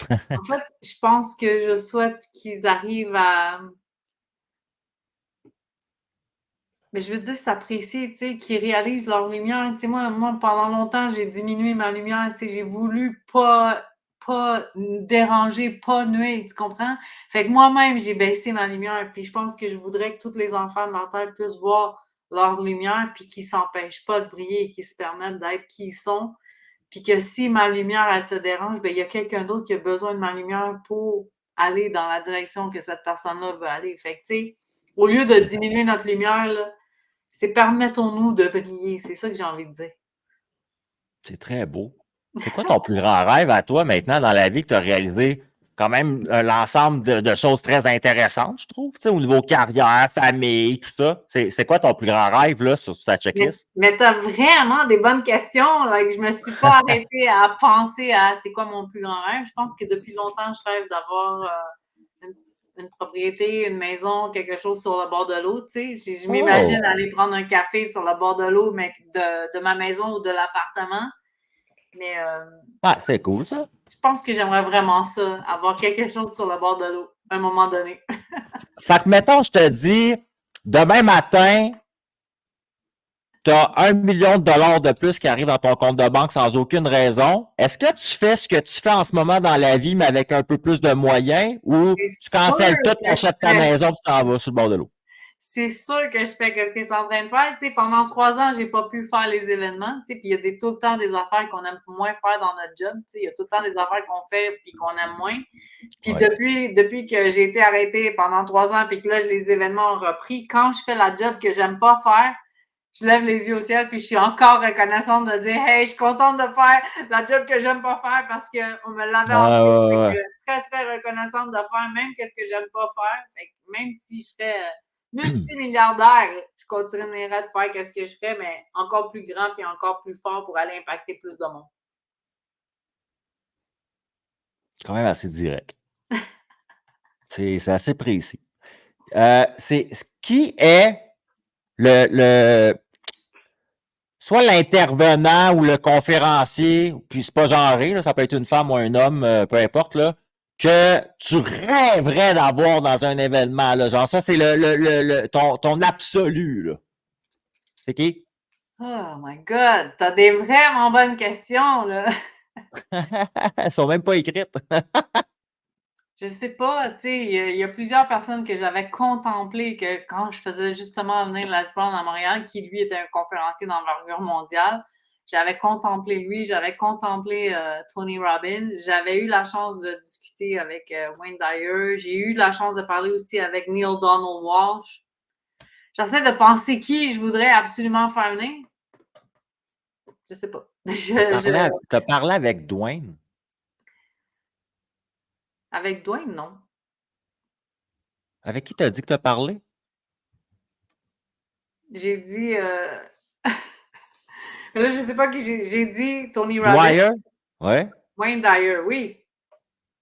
S2: En fait, je pense que je souhaite qu'ils arrivent à. Mais je veux dire, s'apprécier, tu sais, qu'ils réalisent leur lumière. Tu sais, moi, pendant longtemps, j'ai diminué ma lumière, tu sais, j'ai voulu pas déranger, pas nuire, tu comprends? Fait que moi-même, j'ai baissé ma lumière, puis je pense que je voudrais que tous les enfants de la Terre puissent voir leur lumière, puis qu'ils s'empêchent pas de briller, qu'ils se permettent d'être qui ils sont, puis que si ma lumière, elle te dérange, ben il y a quelqu'un d'autre qui a besoin de ma lumière pour aller dans la direction que cette personne-là veut aller. Fait que, tu sais, au lieu de diminuer notre lumière, là, c'est permettons-nous de briller. C'est ça que j'ai envie de dire.
S1: C'est très beau. C'est quoi ton plus grand rêve à toi maintenant dans la vie que tu as réalisé? Quand même l'ensemble de choses très intéressantes, je trouve, tu sais, au niveau carrière, famille, tout ça. C'est quoi ton plus grand rêve là, sur ta checklist?
S2: Mais tu as vraiment des bonnes questions. Là, que je ne me suis pas arrêtée à penser à c'est quoi mon plus grand rêve. Je pense que depuis longtemps, je rêve d'avoir une propriété, une maison, quelque chose sur le bord de l'eau. Tu sais. Je
S1: Oh!
S2: m'imagine aller prendre un café sur le bord de l'eau, mais de ma maison ou de l'appartement. Mais
S1: Ah, c'est cool ça.
S2: je pense que j'aimerais vraiment ça, avoir quelque chose sur le bord de l'eau à un moment donné.
S1: Fait que mettons, je te dis, demain matin, tu as 1 million de dollars de plus qui arrive dans ton compte de banque sans aucune raison. Est-ce que tu fais ce que tu fais en ce moment dans la vie, mais avec un peu plus de moyens, ou
S2: C'est
S1: tu
S2: sûr
S1: cancelles tout, tu
S2: que je
S1: achètes ta
S2: fais.
S1: maison et tu t'en vas sur le bord de l'eau?
S2: C'est sûr que je fais ce que je suis en train de faire. Tu sais, pendant 3 ans, j'ai pas pu faire les événements. Tu sais, puis il y a tout le temps des affaires qu'on aime moins faire dans notre job. Tu sais, il y a tout le temps des affaires qu'on fait puis qu'on aime moins. Puis
S1: Ouais.
S2: depuis que j'ai été arrêtée pendant 3 ans puis que là, les événements ont repris, quand je fais la job que j'aime pas faire, je lève les yeux au ciel puis je suis encore reconnaissante de dire hey, je suis contente de faire la job que j'aime pas faire parce qu'on me l'avait
S1: Ah,
S2: enlevé.
S1: ouais,
S2: Fait
S1: ouais.
S2: que très, très reconnaissante de faire même qu'est-ce que j'aime pas faire. Fait que même si je serais multimilliardaire, je continuerais de faire ce que je fais, mais encore plus grand et encore plus fort pour aller impacter plus de monde.
S1: Quand même assez direct. C'est assez précis. Qui est soit l'intervenant ou le conférencier, puis c'est pas genré, là, ça peut être une femme ou un homme, peu importe, là, que tu rêverais d'avoir dans un événement, là, genre ça, c'est ton absolu, là. C'est qui?
S2: Oh my God, t'as des vraiment bonnes questions, là.
S1: Elles sont même pas écrites.
S2: Je sais pas, tu sais, il y a plusieurs personnes que j'avais contemplées que quand je faisais justement venir Les Brown à Montréal, qui lui était un conférencier d'envergure mondiale, j'avais contemplé lui, j'avais contemplé Tony Robbins, j'avais eu la chance de discuter avec Wayne Dyer, j'ai eu la chance de parler aussi avec Neil Donald Walsh. J'essaie de penser qui je voudrais absolument faire venir. Je sais pas.
S1: T'as parlé avec Dwayne?
S2: Avec Dwayne, non.
S1: Avec qui t'as dit que t'as parlé?
S2: J'ai dit. Là, je sais pas qui j'ai dit Tony Robbins.
S1: Dwyer? Ouais.
S2: Wayne Dyer, oui.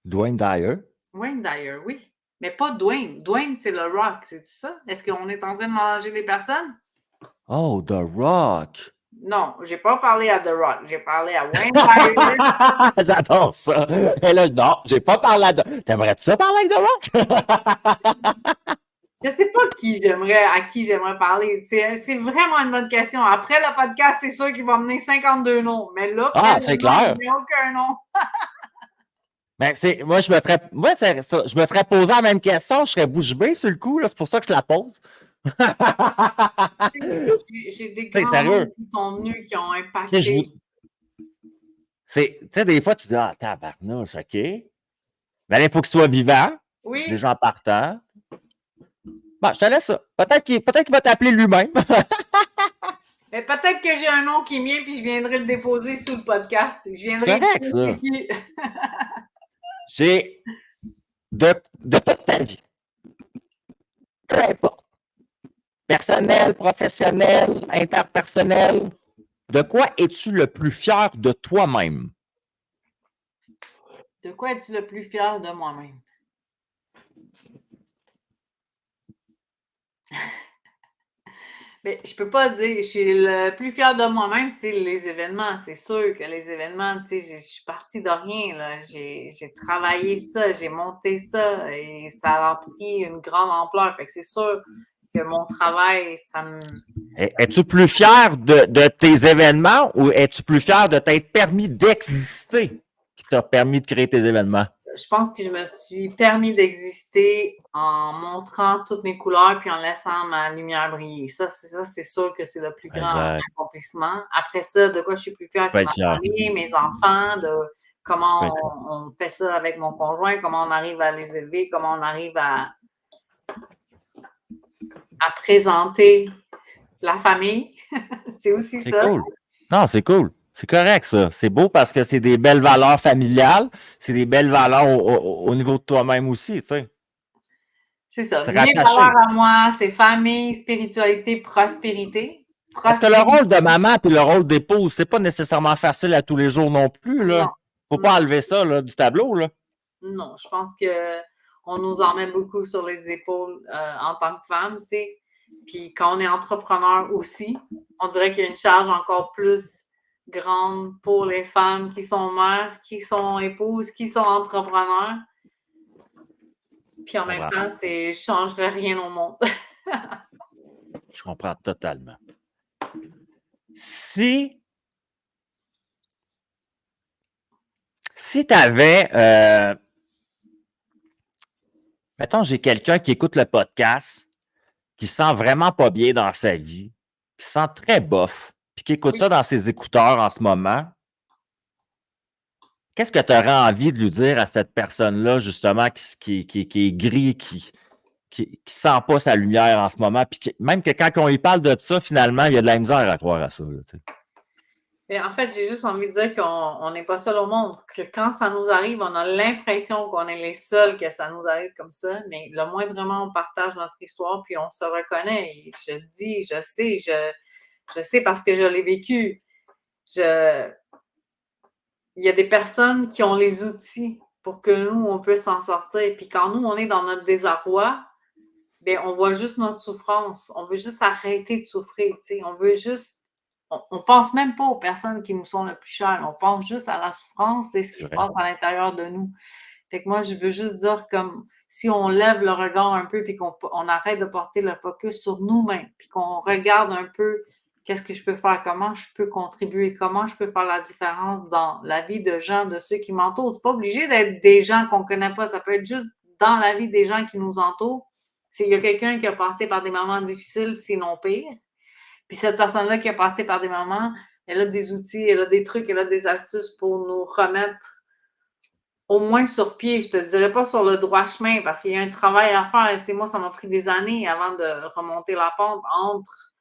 S1: Dwayne Dyer?
S2: Wayne Dyer, oui. Mais pas Dwayne. Dwayne, c'est le Rock, c'est ça? Est-ce qu'on est en train de manger les personnes?
S1: Oh, The Rock!
S2: Non, j'ai pas parlé à The Rock. J'ai parlé à Wayne Dyer.
S1: J'adore ça. Et là, non, j'ai pas parlé à... T'aimerais-tu ça parler avec The Rock?
S2: Je sais pas à qui j'aimerais parler. C'est vraiment une bonne question. Après le podcast, c'est sûr qu'il va mener 52 noms. Mais là,
S1: C'est
S2: présentement,
S1: clair.
S2: il n'y a aucun nom.
S1: Ben, moi, je me ferais poser la même question, je serais bouche bée sur le coup, là, c'est pour ça que je la pose.
S2: J'ai des
S1: C'est
S2: grands noms
S1: sérieux.
S2: qui sont venus, qui ont
S1: Tu
S2: impacté.
S1: sais, des fois, tu dis, ah, tabarnouche, OK. Mais là, il faut qu'il soit vivant,
S2: Oui,
S1: des gens partants. Bon, je te laisse ça. Peut-être qu'il va t'appeler lui-même.
S2: mais peut-être que j'ai un nom qui est mien, puis je viendrai le déposer sous le podcast. Je
S1: C'est
S2: viendrai
S1: correct,
S2: dire
S1: ça.
S2: c'est qui.
S1: J'ai de toute ta vie, peu importe, personnel, professionnel, interpersonnel, de quoi es-tu le plus fier de toi-même?
S2: De quoi es-tu le plus fier de moi-même? Mais je peux pas dire, je suis le plus fier de moi-même, c'est les événements. C'est sûr que les événements, tu sais, je suis partie de rien, là. J'ai travaillé ça, j'ai monté ça et ça a pris une grande ampleur. Fait que c'est sûr que mon travail, ça me.
S1: Es-tu plus fier de tes événements ou es-tu plus fier de t'être permis d'exister qui t'a permis de créer tes événements?
S2: Je pense que je me suis permis d'exister en montrant toutes mes couleurs puis en laissant ma lumière briller. Ça, c'est sûr que c'est le plus grand
S1: Exact.
S2: accomplissement. Après ça, de quoi je suis plus fière,
S1: Tu peux
S2: c'est
S1: être
S2: ma
S1: fier.
S2: famille, mes enfants, de
S1: Tu peux être
S2: comment on fait ça avec mon conjoint, comment on arrive à les élever, comment on arrive à présenter la famille. C'est aussi
S1: C'est
S2: ça.
S1: cool. Non, c'est cool. C'est correct, ça. C'est beau parce que c'est des belles valeurs familiales. C'est des belles valeurs au niveau de toi-même aussi, tu sais.
S2: C'est ça.
S1: Te
S2: Mes
S1: rattacher.
S2: valeurs à moi, c'est famille, spiritualité, prospérité.
S1: Parce que le
S2: Prospérité,
S1: rôle de maman et le rôle d'épouse, c'est pas nécessairement facile à tous les jours non plus, là.
S2: non.
S1: Faut pas
S2: Non.
S1: enlever ça, là, du tableau, là.
S2: Non, je pense que on nous en met beaucoup sur les épaules en tant que femme, tu sais. Puis quand on est entrepreneur aussi, on dirait qu'il y a une charge encore plus grande pour les femmes qui sont mères, qui sont épouses, qui sont entrepreneurs. Puis en même temps, je ne changerais rien au monde.
S1: Je comprends totalement. Si tu avais, mettons, j'ai quelqu'un qui écoute le podcast, qui se sent vraiment pas bien dans sa vie, qui se sent très bof, puis qui écoute
S2: Oui.
S1: ça dans ses écouteurs en ce moment, qu'est-ce que tu aurais envie de lui dire à cette personne-là, justement, qui est gris, qui sent pas sa lumière en ce moment, puis même que quand on lui parle de ça, finalement, il y a de la misère à croire à ça. Là, tu sais.
S2: Et en fait, j'ai juste envie de dire qu'on n'est pas seul au monde, que quand ça nous arrive, on a l'impression qu'on est les seuls que ça nous arrive comme ça, mais le moindrement, on partage notre histoire, puis on se reconnaît. Et je dis, je sais parce que je l'ai vécu. Il y a des personnes qui ont les outils pour que nous, on puisse s'en sortir. Puis quand nous, on est dans notre désarroi, bien, on voit juste notre souffrance. On veut juste arrêter de souffrir. T'sais. On veut juste. On ne pense même pas aux personnes qui nous sont le plus chères. On pense juste à la souffrance et ce qui se passe à l'intérieur de nous. Fait que moi, je veux juste dire comme si on lève le regard un peu puis qu'on arrête de porter le focus sur nous-mêmes puis qu'on regarde un peu qu'est-ce que je peux faire, comment je peux contribuer, comment je peux faire la différence dans la vie de gens, de ceux qui m'entourent. C'est pas obligé d'être des gens qu'on ne connaît pas. Ça peut être juste dans la vie des gens qui nous entourent. S'il y a quelqu'un qui a passé par des moments difficiles, sinon pire, puis cette personne-là qui a passé par des moments, elle a des outils, elle a des trucs, elle a des astuces pour nous remettre au moins sur pied. Je te dirais pas sur le droit chemin parce qu'il y a un travail à faire. Tu sais, moi, ça m'a pris des années avant de remonter la pente entre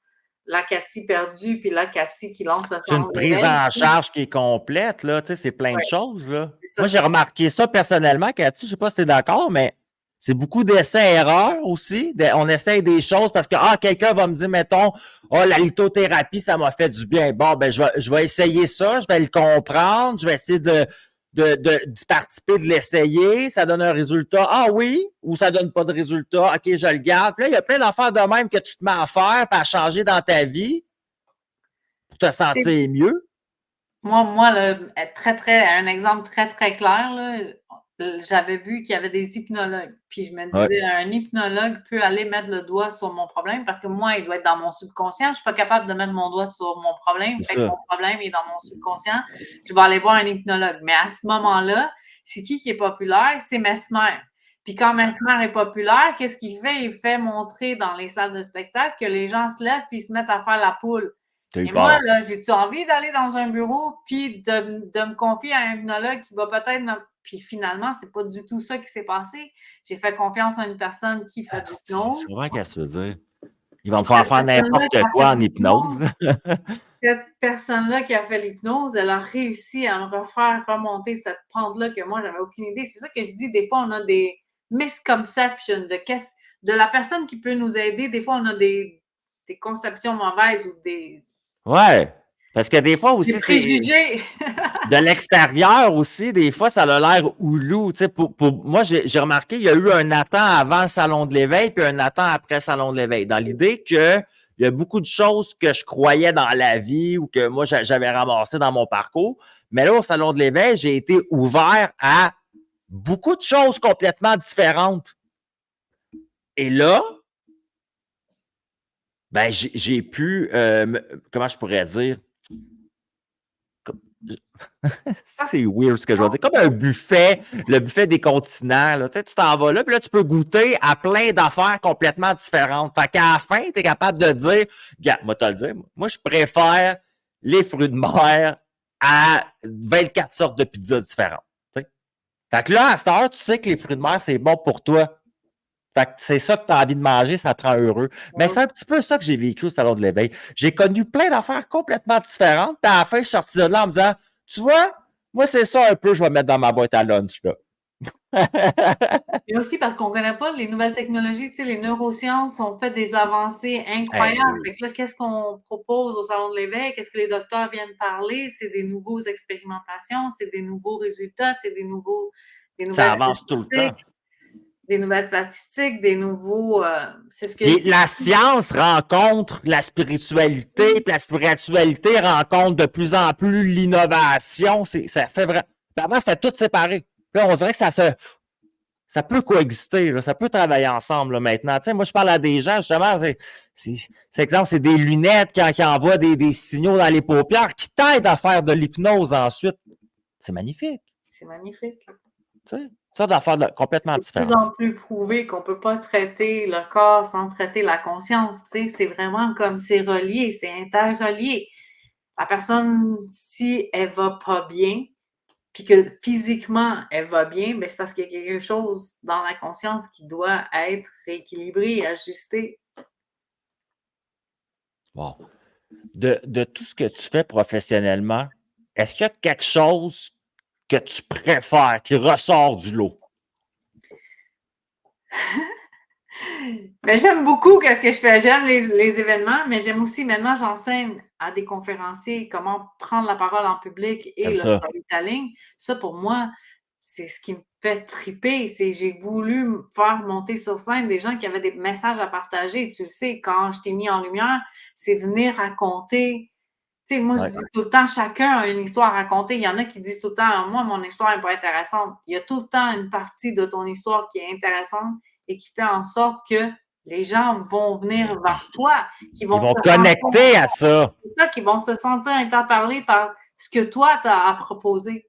S2: la Cathy perdue puis la Cathy qui lance le
S1: C'est une
S2: centre
S1: prise
S2: d'éveil.
S1: en charge qui est complète, là, tu sais, c'est plein de
S2: Ouais,
S1: choses, là.
S2: ça,
S1: Moi, j'ai remarqué ça personnellement, Cathy, je sais pas si tu es d'accord, mais c'est beaucoup d'essais-erreurs aussi. On essaye des choses parce que, quelqu'un va me dire, mettons, la lithothérapie, ça m'a fait du bien. Bon, ben, je vais essayer ça, je vais le comprendre, je vais essayer d'y participer, de l'essayer. Ça donne un résultat. Ah oui, ou ça donne pas de résultat. OK, je le garde. Puis là, il y a plein d'affaires de même que tu te mets à faire, puis à changer dans ta vie pour te
S2: c'est
S1: sentir mieux.
S2: moi là, un exemple très, très clair, là, j'avais vu qu'il y avait des hypnologues. Puis je me
S1: Ouais.
S2: disais, un hypnologue peut aller mettre le doigt sur mon problème parce que moi, il doit être dans mon subconscient. Je ne suis pas capable de mettre mon doigt sur mon problème.
S1: C'est
S2: Fait que
S1: ça.
S2: mon problème est dans mon subconscient. Je vais aller voir un hypnologue. Mais à ce moment-là, c'est qui est populaire? C'est Mesmer. Puis quand Mesmer est populaire, qu'est-ce qu'il fait? Il fait montrer dans les salles de spectacle que les gens se lèvent puis se mettent à faire la poule.
S1: T'as eu
S2: Et moi,
S1: peur.
S2: là, j'ai-tu envie d'aller dans un bureau puis de me confier à un hypnologue qui va peut-être me... Puis finalement, c'est pas du tout ça qui s'est passé. J'ai fait confiance à une personne qui fait de
S1: Je
S2: l'hypnose.
S1: comprends qu'est-ce que tu veux dire. Il va me
S2: Cette
S1: faire faire
S2: personne-là
S1: n'importe
S2: qui a fait
S1: quoi en hypnose.
S2: l'hypnose, cette personne-là qui a fait l'hypnose, elle a réussi à me refaire remonter cette pente-là que moi, j'avais aucune idée. C'est ça que je dis, des fois, on a des misconceptions de la personne qui peut nous aider. Des fois, on a des conceptions mauvaises ou des
S1: Ouais. Parce que des fois aussi, c'est
S2: préjugés.
S1: de l'extérieur aussi, des fois, ça a l'air houlou. Tu sais, moi, j'ai remarqué, il y a eu un Nathan avant le Salon de l'éveil, puis un Nathan après le Salon de l'éveil. Dans l'idée que il y a beaucoup de choses que je croyais dans la vie ou que moi, j'avais ramassé dans mon parcours. Mais là, au Salon de l'éveil, j'ai été ouvert à beaucoup de choses complètement différentes. Et là, ben, j'ai pu, comment je pourrais dire? C'est weird ce que je veux dire. Comme un buffet, le buffet des continents. Là. Tu sais, tu t'en vas là, puis là, tu peux goûter à plein d'affaires complètement différentes. Fait qu'à la fin, tu es capable de dire, regarde, moi, te le dire, moi, je préfère les fruits de mer à 24 sortes de pizzas différentes. Tu sais. Fait que là, à cette heure, tu sais que les fruits de mer, c'est bon pour toi. Fait que c'est ça que tu as envie de manger, ça te rend heureux. Mais c'est un petit peu ça que j'ai vécu au Salon de l'éveil. J'ai connu plein d'affaires complètement différentes. Puis à la fin, je suis sorti de là en me disant, tu vois, moi, c'est ça un peu, je vais mettre dans ma boîte à lunch. Là.
S2: Et aussi parce qu'on ne connaît pas les nouvelles technologies, tu sais, les neurosciences ont fait des avancées incroyables.
S1: Hey,
S2: Fait que là, qu'est-ce qu'on propose au Salon de l'éveil? Qu'est-ce que les docteurs viennent parler? C'est des nouvelles expérimentations, c'est des nouveaux résultats, c'est des
S1: ça
S2: nouvelles
S1: avance tout le temps.
S2: statistiques, des nouveaux. C'est ce que je
S1: Puis
S2: dis.
S1: la science rencontre la spiritualité, puis la spiritualité rencontre de plus en plus l'innovation. Ça fait vraiment. Avant, c'était tout séparé. Puis là, on dirait que ça peut coexister, là, ça peut travailler ensemble là, maintenant. Tu sais, moi, je parle à des gens, justement, c'est exemple, c'est des lunettes qui envoient des signaux dans les paupières qui t'aident à faire de l'hypnose ensuite. C'est magnifique.
S2: C'est magnifique.
S1: Tu sais, ça d'affaires complètement
S2: C'est de plus
S1: différentes.
S2: en plus prouvé qu'on ne peut pas traiter le corps sans traiter la conscience. Tu sais, c'est vraiment comme c'est relié, c'est interrelié. La personne, si elle va pas bien, puis que physiquement elle va bien, ben c'est parce qu'il y a quelque chose dans la conscience qui doit être rééquilibré, ajusté.
S1: Bon. De tout ce que tu fais professionnellement, est-ce qu'il y a quelque chose que tu préfères, qui ressort du lot?
S2: Ben, j'aime beaucoup ce que je fais. J'aime les événements, mais j'aime aussi, maintenant, j'enseigne à des conférenciers comment prendre la parole en public et
S1: Comme
S2: le
S1: ça.
S2: storytelling. Ça, pour moi, c'est ce qui me fait triper. C'est j'ai voulu faire monter sur scène des gens qui avaient des messages à partager. Tu le sais, quand je t'ai mis en lumière, c'est venir raconter. Tu sais, moi, je
S1: Ouais.
S2: dis tout le temps, chacun a une histoire à raconter. Il y en a qui disent tout le temps, moi, mon histoire n'est pas intéressante. Il y a tout le temps une partie de ton histoire qui est intéressante et qui fait en sorte que les gens vont venir vers toi, qui
S1: Ils
S2: vont
S1: vont
S2: se sentir,
S1: connecter à ça.
S2: c'est ça, qui vont se sentir interpellés par ce que toi, tu as à proposer.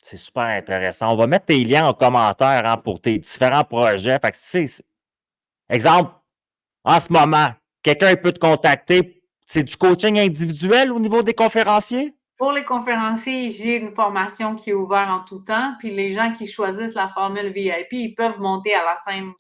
S1: C'est super intéressant. On va mettre tes liens en commentaire hein, pour tes différents projets. Fait que, exemple, en ce moment, quelqu'un peut te contacter. C'est du coaching individuel au niveau des conférenciers?
S2: Pour les conférenciers, j'ai une formation qui est ouverte en tout temps. Puis les gens qui choisissent la formule VIP, ils peuvent monter à la scène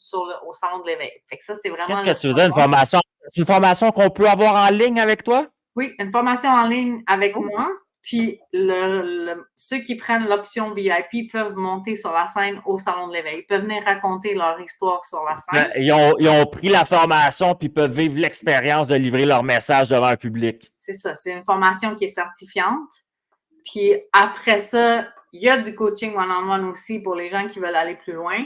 S2: au Salon de l'éveil. Fait que ça, c'est vraiment
S1: Qu'est-ce
S2: le
S1: que tu faisais, une formation? C'est une formation qu'on peut avoir en ligne avec toi?
S2: Oui, une formation en ligne avec moi. Puis ceux qui prennent l'option VIP peuvent monter sur la scène au Salon de l'éveil. Ils peuvent venir raconter leur histoire sur la scène.
S1: Ils ont pris la formation puis peuvent vivre l'expérience de livrer leur message devant un public.
S2: C'est ça, c'est une formation qui est certifiante. Puis après ça, il y a du coaching one-on-one aussi pour les gens qui veulent aller plus loin.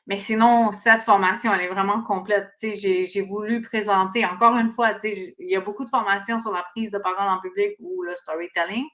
S2: Mais sinon, cette formation, elle est vraiment complète. J'ai voulu présenter, encore une fois, il y a beaucoup de formations sur la prise de parole en public ou le storytelling.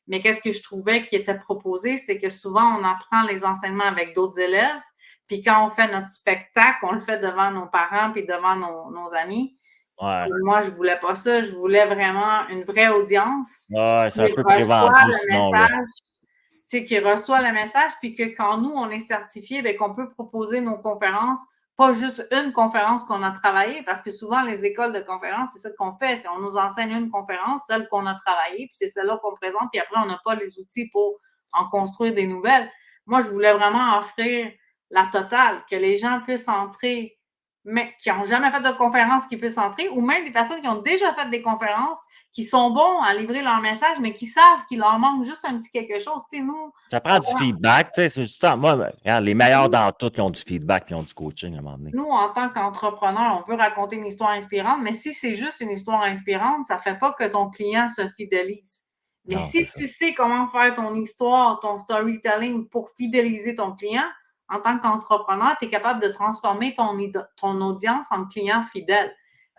S2: Mais qu'est-ce que je trouvais qui était proposé, c'est que souvent, on apprend les enseignements avec d'autres élèves, puis quand on fait notre spectacle, on le fait devant nos parents puis devant nos amis.
S1: Ouais.
S2: Moi, je voulais pas ça. Je voulais vraiment une vraie audience
S1: Ouais, c'est un
S2: qui
S1: peu
S2: reçoit
S1: prévendu
S2: le
S1: sinon, là.
S2: message, qui reçoit le message, puis que quand nous, on est certifié, bien, qu'on peut proposer nos conférences, pas juste une conférence qu'on a travaillée, parce que souvent, les écoles de conférences, c'est ça qu'on fait. C'est on nous enseigne une conférence, celle qu'on a travaillée, puis c'est celle-là qu'on présente, puis après, on n'a pas les outils pour en construire des nouvelles. Moi, je voulais vraiment offrir la totale, que les gens puissent entrer, mais qui n'ont jamais fait de conférence, qui puissent entrer, ou même des personnes qui ont déjà fait des conférences, qui sont bons à livrer leur message, mais qui savent qu'il leur manque juste un petit quelque chose. Tu sais, nous,
S1: Ça prend du feedback, tu sais, c'est justement, moi, regarde, les meilleurs dans tout, qui ont du feedback, qui ont du coaching à un moment donné.
S2: nous, en tant qu'entrepreneur, on peut raconter une histoire inspirante, mais si c'est juste une histoire inspirante, ça ne fait pas que ton client se fidélise. Mais
S1: Non,
S2: si tu sais comment faire ton histoire, ton storytelling pour fidéliser ton client, en tant qu'entrepreneur, tu es capable de transformer ton audience en client fidèle.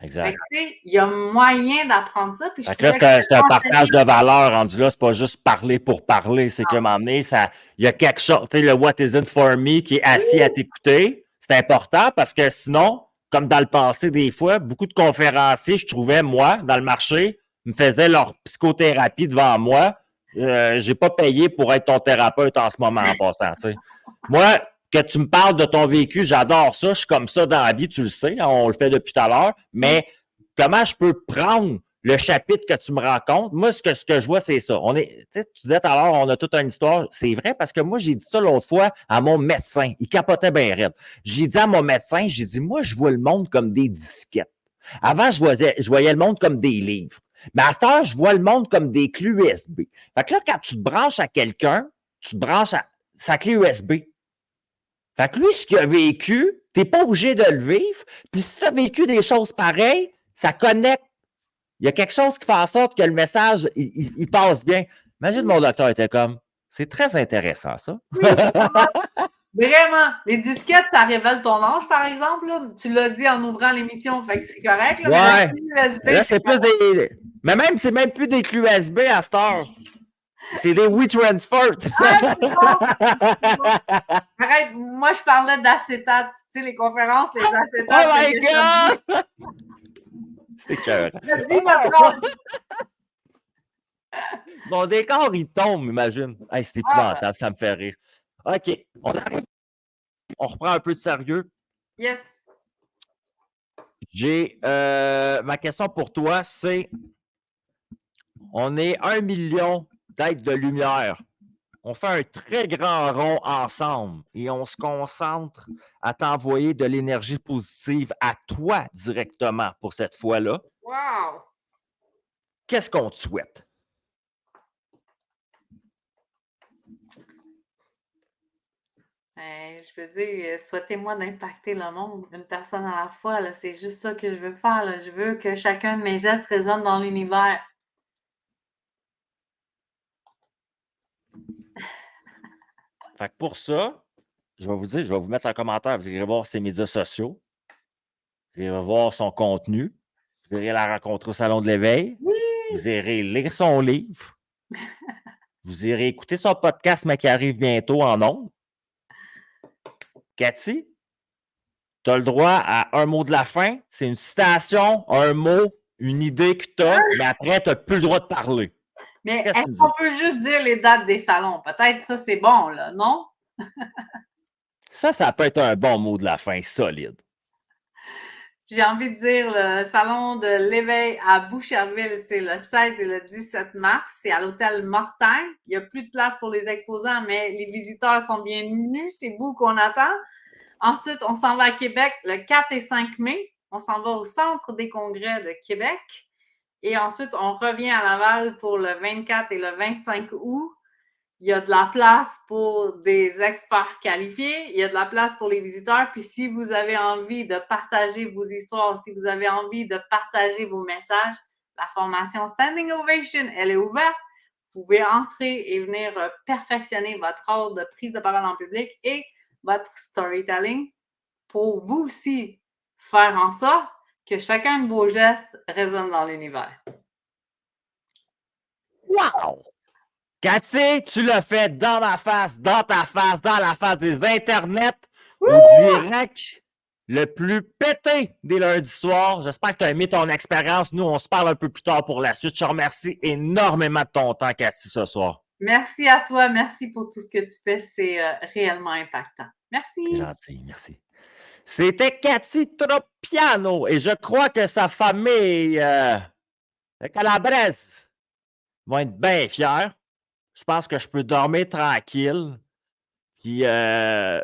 S1: exact.
S2: Il y a moyen d'apprendre ça. Puis je
S1: Fait que là,
S2: trouvais que
S1: c'est un partage de valeur rendu là, c'est pas juste parler pour parler, c'est qu'à un moment donné, il y a quelque chose, tu sais, le What is it for me qui est assis à t'écouter, c'est important parce que sinon, comme dans le passé, des fois, beaucoup de conférenciers, je trouvais, moi, dans le marché, me faisaient leur psychothérapie devant moi. J'ai pas payé pour être ton thérapeute en ce moment en passant, tu sais. Moi, que tu me parles de ton vécu, j'adore ça, je suis comme ça dans la vie, tu le sais, hein, on le fait depuis tout à l'heure, mais comment je peux prendre le chapitre que tu me racontes? Moi, ce que je vois, c'est ça. Tu disais tout à l'heure, on a toute une histoire. C'est vrai parce que moi, j'ai dit ça l'autre fois à mon médecin. Il capotait bien raide. J'ai dit à mon médecin, j'ai dit, moi, je vois le monde comme des disquettes. Avant, je voyais le monde comme des livres. Mais à cette heure, je vois le monde comme des clés USB. Fait que là, quand tu te branches à quelqu'un, tu te branches à sa clé USB. Fait que lui, ce qu'il a vécu, tu n'es pas obligé de le vivre. Puis si tu as vécu des choses pareilles, ça connecte. Il y a quelque chose qui fait en sorte que le message, il passe bien. Imagine, mon docteur était comme, c'est très intéressant, ça.
S2: Oui, vraiment. Les disquettes, ça révèle ton âge, par exemple. Là. Tu l'as dit en ouvrant l'émission, fait que c'est correct. Là,
S1: Ouais.
S2: mais la USB,
S1: Là, c'est plus des. Mais même, c'est même plus des clés USB à cette heure. C'est des WeTransfer.
S2: Ah, c'est bon. Arrête, moi, je parlais d'acétate. Tu sais, les conférences, les acétates.
S1: Oh my God! C'est cœur.
S2: Dis maintenant.
S1: Mon décor, il tombe, imagine. Hey, c'est épouvantable, ça me fait rire. OK. On reprend un peu de sérieux.
S2: Yes.
S1: J'ai ma question pour toi, c'est on est 1 million d'êtres de lumière. On fait un très grand rond ensemble et on se concentre à t'envoyer de l'énergie positive à toi directement pour cette fois-là.
S2: Wow!
S1: Qu'est-ce qu'on te souhaite?
S2: Je veux dire, souhaitez-moi d'impacter le monde, une personne à la fois. Là, c'est juste ça que je veux faire. Là. Je veux que chacun de mes gestes résonne dans l'univers.
S1: Fait que pour ça, je vais vous dire, je vais vous mettre en commentaire. Vous irez voir ses médias sociaux. Vous irez voir son contenu. Vous irez la rencontrer au Salon de l'Éveil.
S2: Oui!
S1: Vous irez lire son livre. Vous irez écouter son podcast, mais qui arrive bientôt en ondes. Cathy, tu as le droit à un mot de la fin. C'est une citation, un mot, une idée que tu as, mais après, tu n'as plus le droit de parler.
S2: Mais est-ce qu'on peut juste dire les dates des salons? Peut-être ça, c'est bon, là, non?
S1: Ça peut être un bon mot de la fin, solide.
S2: J'ai envie de dire le salon de l'éveil à Boucherville, c'est le 16 et le 17 mars. C'est à l'hôtel Mortagne. Il n'y a plus de place pour les exposants, mais les visiteurs sont bienvenus. C'est vous qu'on attend. Ensuite, on s'en va à Québec le 4 et 5 mai. On s'en va au Centre des congrès de Québec. Et ensuite, on revient à Laval pour le 24 et le 25 août. Il y a de la place pour des experts qualifiés, il y a de la place pour les visiteurs. Puis si vous avez envie de partager vos histoires, si vous avez envie de partager vos messages, la formation Standing Ovation, elle est ouverte. Vous pouvez entrer et venir perfectionner votre art de prise de parole en public et votre storytelling pour vous aussi faire en sorte que chacun de vos gestes résonne dans l'univers.
S1: Wow! Cathy, tu l'as fait dans ma face, dans ta face, dans la face des internets, au direct, le plus pété des lundis soirs. J'espère que tu as aimé ton expérience. Nous, on se parle un peu plus tard pour la suite. Je te remercie énormément de ton temps, Cathy, ce soir.
S2: Merci à toi. Merci pour tout ce que tu fais. C'est réellement impactant. Merci.
S1: C'est gentil, merci. C'était Cathy Tropiano et je crois que sa famille de Calabrese vont être bien fiers. Je pense que je peux dormir tranquille. Puis, allez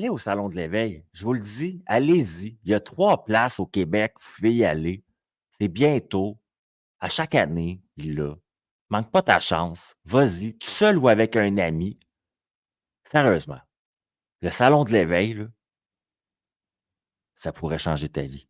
S1: au Salon de l'Éveil. Je vous le dis, allez-y. Il y a 3 places au Québec. Vous pouvez y aller. C'est bientôt. À chaque année, il est là. Manque pas ta chance. Vas-y, tout seul ou avec un ami. Sérieusement, le Salon de l'Éveil, là, ça pourrait changer ta vie.